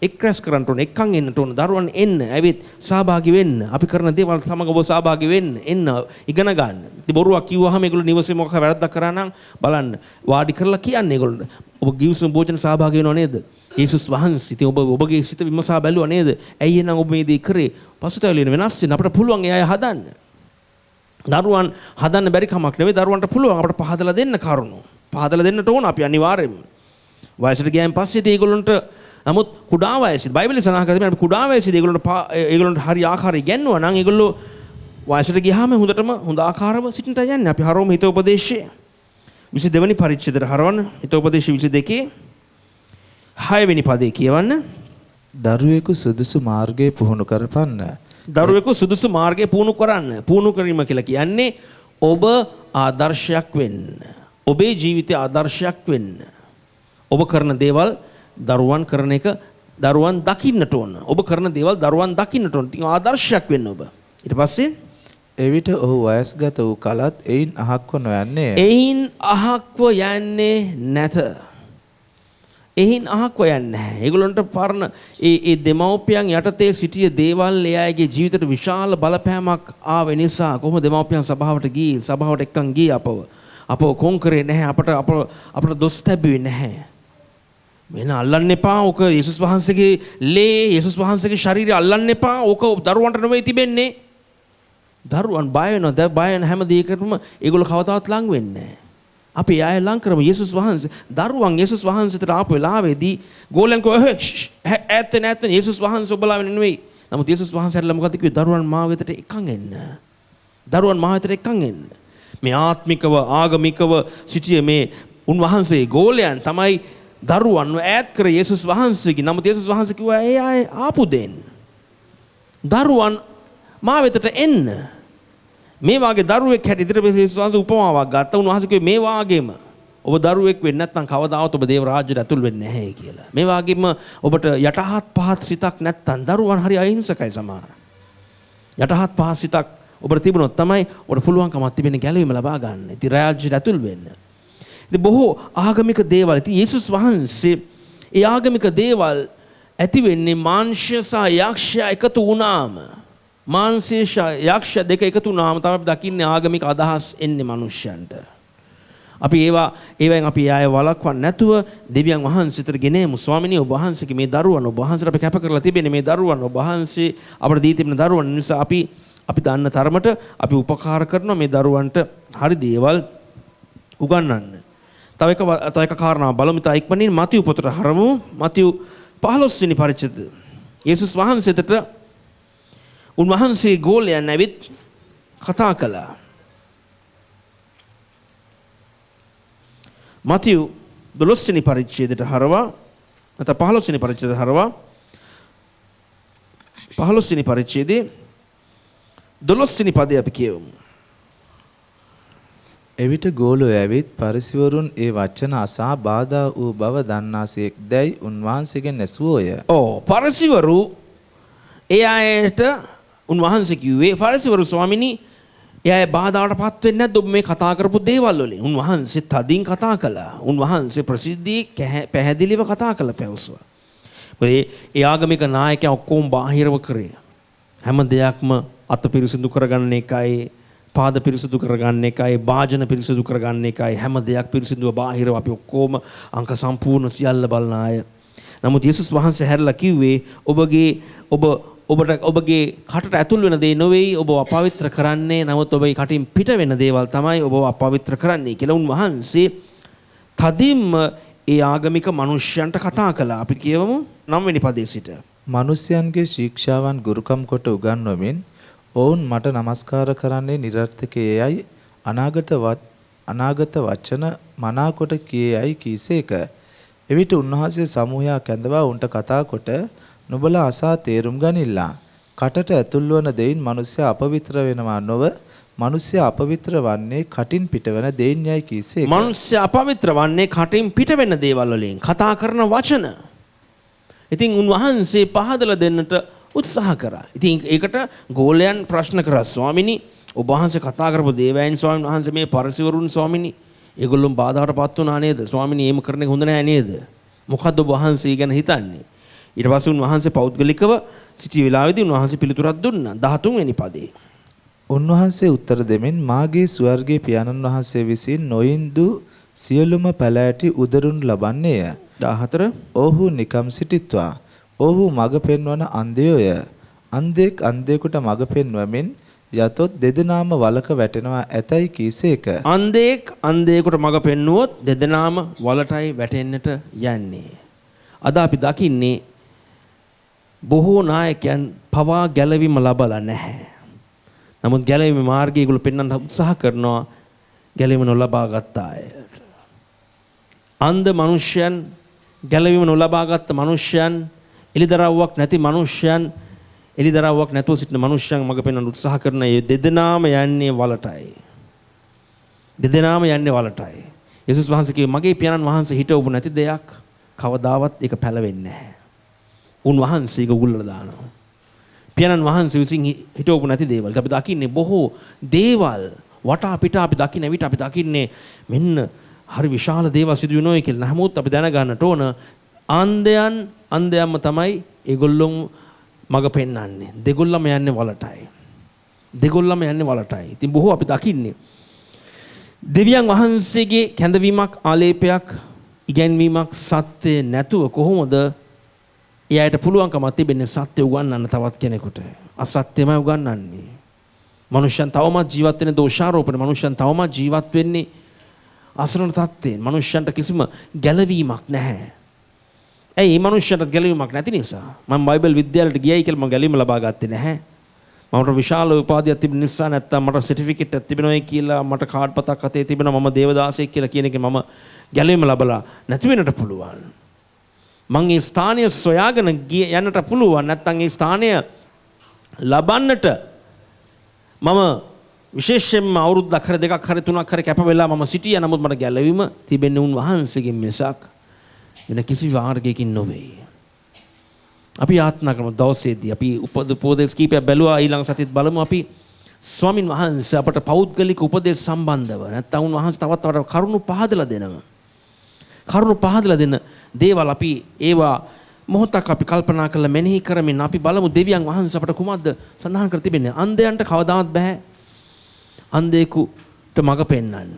එක්රැස් කරන්න ඕන එක්කන් එන්නට ඕන දරුවන් එන්න ඇවිත් සහභාගී වෙන්න අපි කරන දේවල් සමග ඔබ සහභාගී වෙන්න එන්න ඉගෙන ගන්න. ඉතින් බොරුවක් කිව්වහම ඒගොල්ලෝ නිවසේ මොකක් හරි වැරද්දක් කරා නම් බලන්න වාඩි කරලා කියන්නේ ඒගොල්ලෝ ඔබ ගිවිසුම් භෝජන සහභාගී වෙනව නේද? යේසුස් වහන්සේ ඉතින් ඔබගේ සිත විමසා බැලුවා නේද? ඇයි එහෙනම් ඔබ මේ දේ කරේ? පසුතැවිලි වෙනස් වෙන අපිට පුළුවන් ඒ අය හදන්න. දරුවන් හදන්න බැරි කමක් නෙවෙයි දරුවන්ට පුළුවන් අපිට පහදලා දෙන්න කරුණු. පහදලා දෙන්නට ඕන අපි අනිවාර්යයෙන්ම. වයසට ගියන් පස්සේ ඒගොල්ලන්ට නමුත් කුඩා වයසේ බයිබලයේ සඳහන් කරලා තිබෙනවා කුඩා වයසේ ඒගොල්ලන්ට හරි ආකාරي ගැන්නුවා නම් ඒගොල්ලෝ වයසට ගියාම හොඳටම හොඳ ආකාරව සිටින්නට යන්නේ. අපි හරවමු හිතෝපදේශයේ 22 වෙනි පරිච්ඡේදයට හරවන්න. හිතෝපදේශය 22 6 වෙනි පදේ කියවන්න. දරුවෙකු සුදුසු මාර්ගයේ පුහුණු කරපන්න. දරුවෙකු සුදුසු මාර්ගයේ පුහුණු කරන්න. පුහුණු කිරීම කියලා කියන්නේ ඔබ ආදර්ශයක් වෙන්න. ඔබේ ජීවිතයේ ආදර්ශයක් වෙන්න. ඔබ කරන දේවල් දරුවන් කරන එක දරුවන් දකින්නට ඕන. ඔබ කරන දේවල් දරුවන් දකින්නට ඕන. ඉතින් ආදර්ශයක් වෙන්න ඔබ. ඊට පස්සේ එවිට ඔහු වයස්ගත වූ කලත් එයින් අහක්ව නොයන්නේ. එයින් අහක්ව යන්නේ නැත. එයින් අහක්ව යන්නේ නැහැ. ඒගොල්ලන්ට පරණ ඒ දෙමව්පියන් යටතේ සිටිය දේවල් එයාගේ ජීවිතේට විශාල බලපෑමක් ආව නිසා කොහොමද දෙමව්පියන් සභාවට එක්කන් ගියේ අපව කොන් කරේ නැහැ. අපට දොස් තැබුවේ නැහැ. මෙන්න අල්ලන්න එපා. ඔක යේසුස් වහන්සේගේ යේසුස් වහන්සේගේ ශරීරය අල්ලන්න එපා. ඔක දරුවන්ට නෙවෙයි තිබෙන්නේ. දරුවන් බය වෙනවා. බය වෙන හැම දෙයකටම ඒගොල්ලෝ කවදාවත් ලං වෙන්නේ නැහැ. අපි ආය ලං කරමු යේසුස් වහන්සේ. දරුවන් යේසුස් වහන්සේට ආපු වෙලාවේදී ගෝලයන් කෝ ඈත් යේසුස් වහන්සේ ඔබලා වෙන නෙවෙයි. නමුත් යේසුස් වහන්සේලා මොකද කිව්වේ? දරුවන් මා වෙතට එකන් එන්න. දරුවන් මා වෙතට එකන් එන්න. මේ ආත්මිකව ආගමිකව සිටියේ මේ උන්වහන්සේ ගෝලයන් තමයි දරුවන්ව ඈත් කර යේසුස් වහන්සේගේ. නමුත් යේසුස් වහන්සේ කිව්වා ඒ අය ආපු දෙන්න. දරුවන් මා වෙතට එන්න. මේ වාගේ දරුවෙක් හැටියට යේසුස් වහන්සේ උපමාවක් ගත්තා. උන්වහන්සේ කිව්වේ මේ වාගේම ඔබ දරුවෙක් වෙන්නේ නැත්නම් කවදාවත් ඔබ දේව රාජ්‍යයට ඇතුල් වෙන්නේ නැහැ කියලා. මේ වාගේම ඔබට යටහත් පහත් සිතක් නැත්නම් දරුවන් හරි අහිංසකයි සමහර. යටහත් පහත් සිතක් ඔබට තිබුණොත් තමයි ඔබට පුළුවන්කමක් තිබෙන ගැලවීම ලබා ගන්න. ඉතින් රාජ්‍යයට ඇතුල් වෙන්න. ඉතින් බොහෝ ආගමික දේවල් ඉතින් යේසුස් වහන්සේ ඒ ආගමික දේවල් ඇති වෙන්නේ මාංශය සහ යක්ෂය එකතු වුණාම. මාංශය සහ යක්ෂය දෙක එකතු වුණාම තමයි අපි දකින්නේ ආගමික අදහස් එන්නේ මිනිස්සුන්ට. අපි ඒවෙන් අපි ආය වළක්වන්න නැතුව දෙවියන් වහන්සේට ගෙනෙමු. ස්වාමිනී ඔබ වහන්සේගේ මේ දරුවන් ඔබ වහන්සේට අපි කැප කරලා තිබෙන්නේ මේ දරුවන් ඔබ වහන්සේ අපට දී තිබෙන දරුවන් නිසා අපි දන්න තරමට අපි උපකාර කරනවා මේ දරුවන්ට හරි දේවල් උගන්වන්න. තව එක කාරණාවක් බලමු. තා ඉක්මනින් මතියු පොතට හරමු. මතියු 15 වෙනි පරිච්ඡේද. යේසුස් වහන්සේට උන්වහන්සේ ගෝලයන් ඇවිත් කතා කළා. මතියු 12 වෙනි පරිච්ඡේදයට හරවා නැත්නම් 15 වෙනි පරිච්ඡේදයට හරවා 15 වෙනි පරිච්ඡේදයේ 12 වෙනි පදේ අපි කියවමු. එවිට ගෝලෝ ඇවිත් පරිසිවරුන් ඒ වචන අසා බාධා වූ බව දන්නාසේක් දැයි උන්වහන්සේගෙන් ඇසුවෝය. පරිසිවරු ඒ අයට උන්වහන්සේ කිව්වේ පරිසිවරු ස්වාමිනී ඒ අය බාධාවට පත් වෙන්නේ නැද්ද ඔබ මේ කතා කරපු දේවල් වලින්? උන්වහන්සේ තදින් කතා කළා. උන්වහන්සේ ප්‍රසිද්ධියේ පැහැදිලිව කතා කළ පැවසුවා. ඒ ආගමික නායකයන් ඔක්කොම බාහිරව කරේ. හැම දෙයක්ම අත පිරිසිදු කරගන්න එකයි, පාද පිරිසිදු කරගන්න එකයි, භාජන පිරිසිදු කරගන්න එකයි, හැම දෙයක් පිරිසිදුව බාහිරව අපි ඔක්කොම අංක සම්පූර්ණ සියල්ල බලන අය. නමුත් යේසුස් වහන්සේ හැරලා කිව්වේ ඔබගේ කටට ඇතුල් වෙන දේ නෙවෙයි ඔබ අපවිත්‍ර කරන්නේ, නමුත් ඔබේ කටින් පිට වෙන දේවල් තමයි ඔබ අපවිත්‍ර කරන්නේ කියලා උන්වහන්සේ තදින්ම ඒ ආගමික මිනිස්යන්ට කතා කළා. අපි කියවමු 9 වෙනි පදයේ සිට. මිනිසයන්ගේ ශික්ෂාවන් ගුරුකම් කොට උගන්වමින් ඔවුන් මට නමස්කාර කරන්නේ නිර්ර්ථකයේයි අනාගත වචන මනාකොට කීයයි කීසේක. එවිට උන්වහන්සේ සමූහයා කැඳවා උන්ට කතා කොට නුඹලා අසා තේරුම් ගනිල්ලා. කටට ඇතුල් වන දෙයින් මිනිසයා අපවිත්‍ර වෙනවා නොව මිනිසයා අපවිත්‍ර වන්නේ කටින් පිටවන දෙයින් යයි කීසේක. මිනිසයා අපවිත්‍ර වන්නේ කටින් පිට වෙන දේවල් වලින්, කතා කරන වචන. ඉතින් උන්වහන්සේ පහදලා දෙන්නට උත්සාහ කරා. ඉතින් ඒකට ගෝලයන් ප්‍රශ්න කරා, ස්වාමිනී ඔබ වහන්සේ කතා කරපු දේවයන් ස්වාමීන් වහන්සේ මේ පරිසවරුන් ස්වාමිනී ඒගොල්ලෝ බාධාටපත් වුණා නේද? ස්වාමිනී එහෙම කරන එක හොඳ නෑ නේද? මොකද්ද ඔබ වහන්සේ ගැන හිතන්නේ? ඊට පස්සේ උන්වහන්සේ පෞද්ගලිකව සිටි වෙලාවේදී උන්වහන්සේ පිළිතුරක් දුන්නා 13 වෙනි පදේ. උන්වහන්සේ උත්තර දෙමින් මාගේ ස්වර්ගයේ පියාණන් වහන්සේ විසින් නොඉන්දු සියලුම පැලෑටි උදරුන් ලබන්නේය. 14 ඔහු නිකම් සිටිත්වා. ඔහු මඟ පෙන්වන අන්ධයෝය. අන්ධෙක් අන්ධයෙකුට මඟ පෙන්වමින් යතොත් දෙදෙනාම වලක වැටෙනවා ඇතයි කීසේක. අන්ධෙක් අන්ධයෙකුට මඟ පෙන්වුවොත් දෙදෙනාම වලටයි වැටෙන්නට යන්නේ. අද අපි දකින්නේ බොහෝ නායකයන් පවා ගැලවීම ලබලා නැහැ. නමුත් ගැලවීමේ මාර්ගය ඒගොල්ලෝ පෙන්වන්න උත්සාහ කරනවා ගැලවීම නොලබා ගත්ත අයට. අන්ධ මිනිසයන්, ගැලවීම නොලබාගත් මිනිසයන්, එලිදරව්වක් නැති මිනිසයන්, එලිදරව්වක් නැතුව සිටින මිනිසයන් මඟ පෙන්වන්න උත්සාහ කරන මේ දෙදෙනාම යන්නේ වලටයි. දෙදෙනාම යන්නේ වලටයි. යේසුස් වහන්සේ කිව්වේ මගේ පියාණන් වහන්සේ හිටවපු නැති දෙයක් කවදාවත් ඒක පැලවෙන්නේ නැහැ. උන්වහන්සේ ඒක උගුල්ලා දානවා. පියාණන් වහන්සේ විසින් හිටවපු නැති දේවල්. අපි දකින්නේ බොහෝ දේවල් වටා පිට අපි දකින්න විට අපි දකින්නේ මෙන්න හරි විශාල දේවල් සිදු වෙනවා කියලා. නමුත් අපි දැනගන්නට ඕන අන්ධයන්ම තමයි ඒගොල්ලෝ මඟ පෙන්වන්නේ. දෙගොල්ලම යන්නේ වලටයි. දෙගොල්ලම යන්නේ වලටයි. ඉතින් බොහෝ අපි දකින්නේ දෙවියන් වහන්සේගේ කැඳවීමක්, ආලේපයක්, ඉගැන්වීමක් සත්‍ය නැතුව කොහොමද එයාට පුළුවන්කමක් තිබෙන්නේ සත්‍ය උගන්වන්න තවත් කෙනෙකුට? අසත්‍යමයි උගන්වන්නේ. මනුෂ්‍යයන් තවමත් ජීවත් වෙන්නේ දෝෂාරෝපණ. මනුෂ්‍යයන් තවමත් ජීවත් වෙන්නේ අසරණ තත්ත්වයෙන්. මනුෂ්‍යයන්ට කිසිම ගැලවීමක් නැහැ. ඇයි මේ මනුෂ්‍යයන්ට ගැලවීමක් නැති නිසා? මම බයිබල් විද්‍යාලයට ගියයි කියලා මම ගැලවීම ලබා ගත්තේ නැහැ. මට විශාල උපාධියක් තිබෙන නිසා නැත්තම් මට සර්ටිෆිකේට් එකක් තිබෙනවයි කියලා මට කාඩ් පතක් අතේ තිබෙනවා මම දේවදාසයෙක් කියලා කියන එකේ මම ගැලවීම ලබලා නැති වෙන්නට පුළුවන්. මං ඒ ස්ථානය සොයාගෙන යන්නට පුළුවන්. නැත්තම් ඒ ස්ථානය ලබන්නට මම විශේෂයෙන්ම අවුරුද්දක් හරි දෙකක් හරි තුනක් හරි කැප වෙලා මම සිටියා. නමුත් මට ගැලවීම තිබෙන්නේ උන්වහන්සේගෙන් මිසක් වෙන කිසි මාර්ගයකින් නොවේ. අපි ආත්මා කරන දවසේදී අපි උපදේශ කීපයක් බැලුවා. ඊළඟ සතියේත් බලමු අපි ස්වාමින් වහන්සේ අපට පෞද්ගලික උපදේශ සම්බන්ධව නැත්නම් උන්වහන්සේ තවත් කරුණු පහදලා දෙනවා. කරුණු පහදලා දෙන දේවල් අපි ඒවා මොහොතක් අපි කල්පනා කරලා මෙනෙහි කරමින් අපි බලමු දෙවියන් වහන්සේ අපට කුමක්ද සඳහන් කර තිබෙන්නේ. අන්ධයන්ට කවදාවත් බෑ අන්ධයෙකුට මඟ පෙන්වන්න.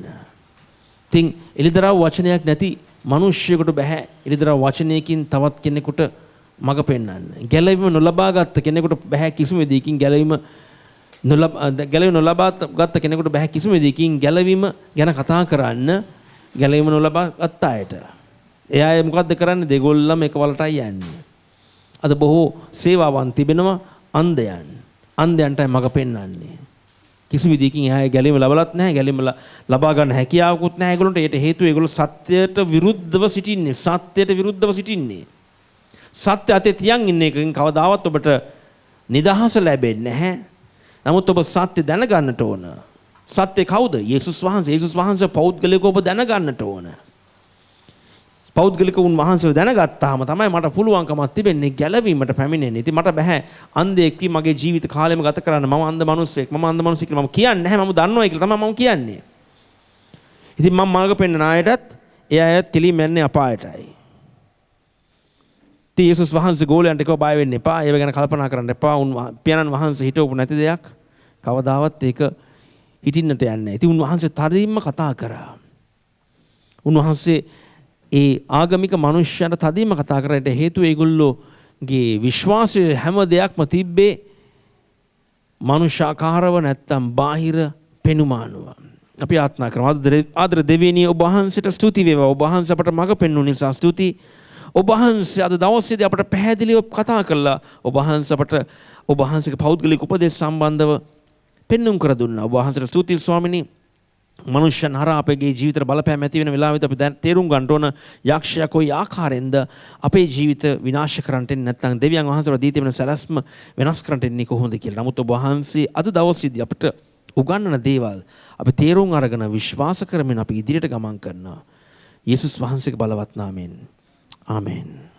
ඉතින් එලිදරව් වචනයක් නැති මිනිස්සුයෙකුට බෑ එලිදරව් වචනයකින් තවත් කෙනෙකුට මඟ පෙන්වන්න. ගැලවීම නොලබාගත් කෙනෙකුට බෑ කිසිම දෙයකින් ගැලවීම නොලබාගත් කෙනෙකුට බෑ කිසිම දෙයකින් ගැලවීම ගැන කතා කරන්න. ගැලවීම නොලබාගත් අයට එයා මොකද්ද කරන්නේ? දෙගොල්ලම එක වලටයි යන්නේ. අද බොහෝ සේවාවන් තිබෙනවා අන්ධයන්ටයි මඟ පෙන්වන්නේ. කිසි විදිහකින් එහා ගැලීම ලැබලත් නැහැ. ගැලීම ලබා ගන්න හැකියාවකුත් නැහැ ඒගොල්ලන්ට. ඒට හේතුව ඒගොල්ලෝ සත්‍යයට විරුද්ධව සිටින්නේ. සත්‍ය අතේ තියන් ඉන්න එකෙන් කවදාවත් ඔබට නිදහස ලැබෙන්නේ නැහැ. නමුත් ඔබ සත්‍ය දැනගන්නට ඕන. සත්‍ය කවුද? යේසුස් වහන්සේ. යේසුස් වහන්සේ පෞද්ගලිකව ඔබ දැනගන්නට ඕන. පෞද්ගලික උන්වහන්සේව දැනගත්තාම තමයි මට පුළුවන්කමක් තිබෙන්නේ ගැලවීමට පැමිණෙන්න. ඉතින් මට බෑ අන්ධයෙක් වී මගේ ජීවිත කාලෙම ගත කරන්න. මම අන්ධ මිනිස්සෙක් කියලා මම කියන්නේ නැහැ. මම දන්නවා කියලා තමයි මම කියන්නේ. ඉතින් මම මාර්ග පෙන්වන අයටත් ඒ අයත් කෙලින්ම යන්නේ අපායටයි. ඉතින් යේසුස් වහන්සේ ගෝලයන්ට කිව්වා බය වෙන්න එපා. ඒව ගැන කල්පනා කරන්න එපා. පියාණන් වහන්සේ හිතවපු නැති දෙයක් කවදාවත් ඒක හිටින්නට යන්නේ නැහැ. ඉතින් උන්වහන්සේ තදින්ම කතා කරා. උන්වහන්සේ ඒ ආගමික මිනිස්යන්ට තදින්ම කතා කරාට හේතුව ඒගොල්ලෝගේ විශ්වාසය හැම දෙයක්ම තිබ්බේ මනුෂ්‍යාකාරව නැත්තම් බාහිර පෙනුමානුව. අපි ආත්මා කරමු. ආදර දෙවියනි ඔබ වහන්සේට ස්තුති වේවා. ඔබ වහන්සේ අපට මඟ පෙන්වු නිසා ස්තුති. ඔබ වහන්සේ අද දවසේදී අපට පැහැදිලිව කතා කළා. ඔබ වහන්සේ අපට ඔබ වහන්සේගේ පෞද්ගලික උපදේශ සම්බන්ධව පෙන්වුම් කර දුන්නා. ඔබ වහන්සේට ස්තුතියි ස්වාමිනී. මනුෂ්‍යයන් හරහා අපගේ ජීවිතේ බලපෑම ඇති වෙන වෙලාවෙත් අපි දැන් තේරුම් ගන්න ඕන යක්ෂයා කොයි ආකාරයෙන්ද අපේ ජීවිත විනාශ කරන්නට නැත්නම් දෙවියන් වහන්සේලා දී තිබෙන සැලැස්ම වෙනස් කරන්නට ඉන්නේ කොහොමද කියලා. නමුත් ඔබ වහන්සේ අද දවසේදී අපිට උගන්වන දේවල් අපි තේරුම් අරගෙන විශ්වාස කරමින් අපි ඉදිරියට ගමන් කරනවා. යේසුස් වහන්සේගේ බලවත් නාමයෙන්. ආමෙන්.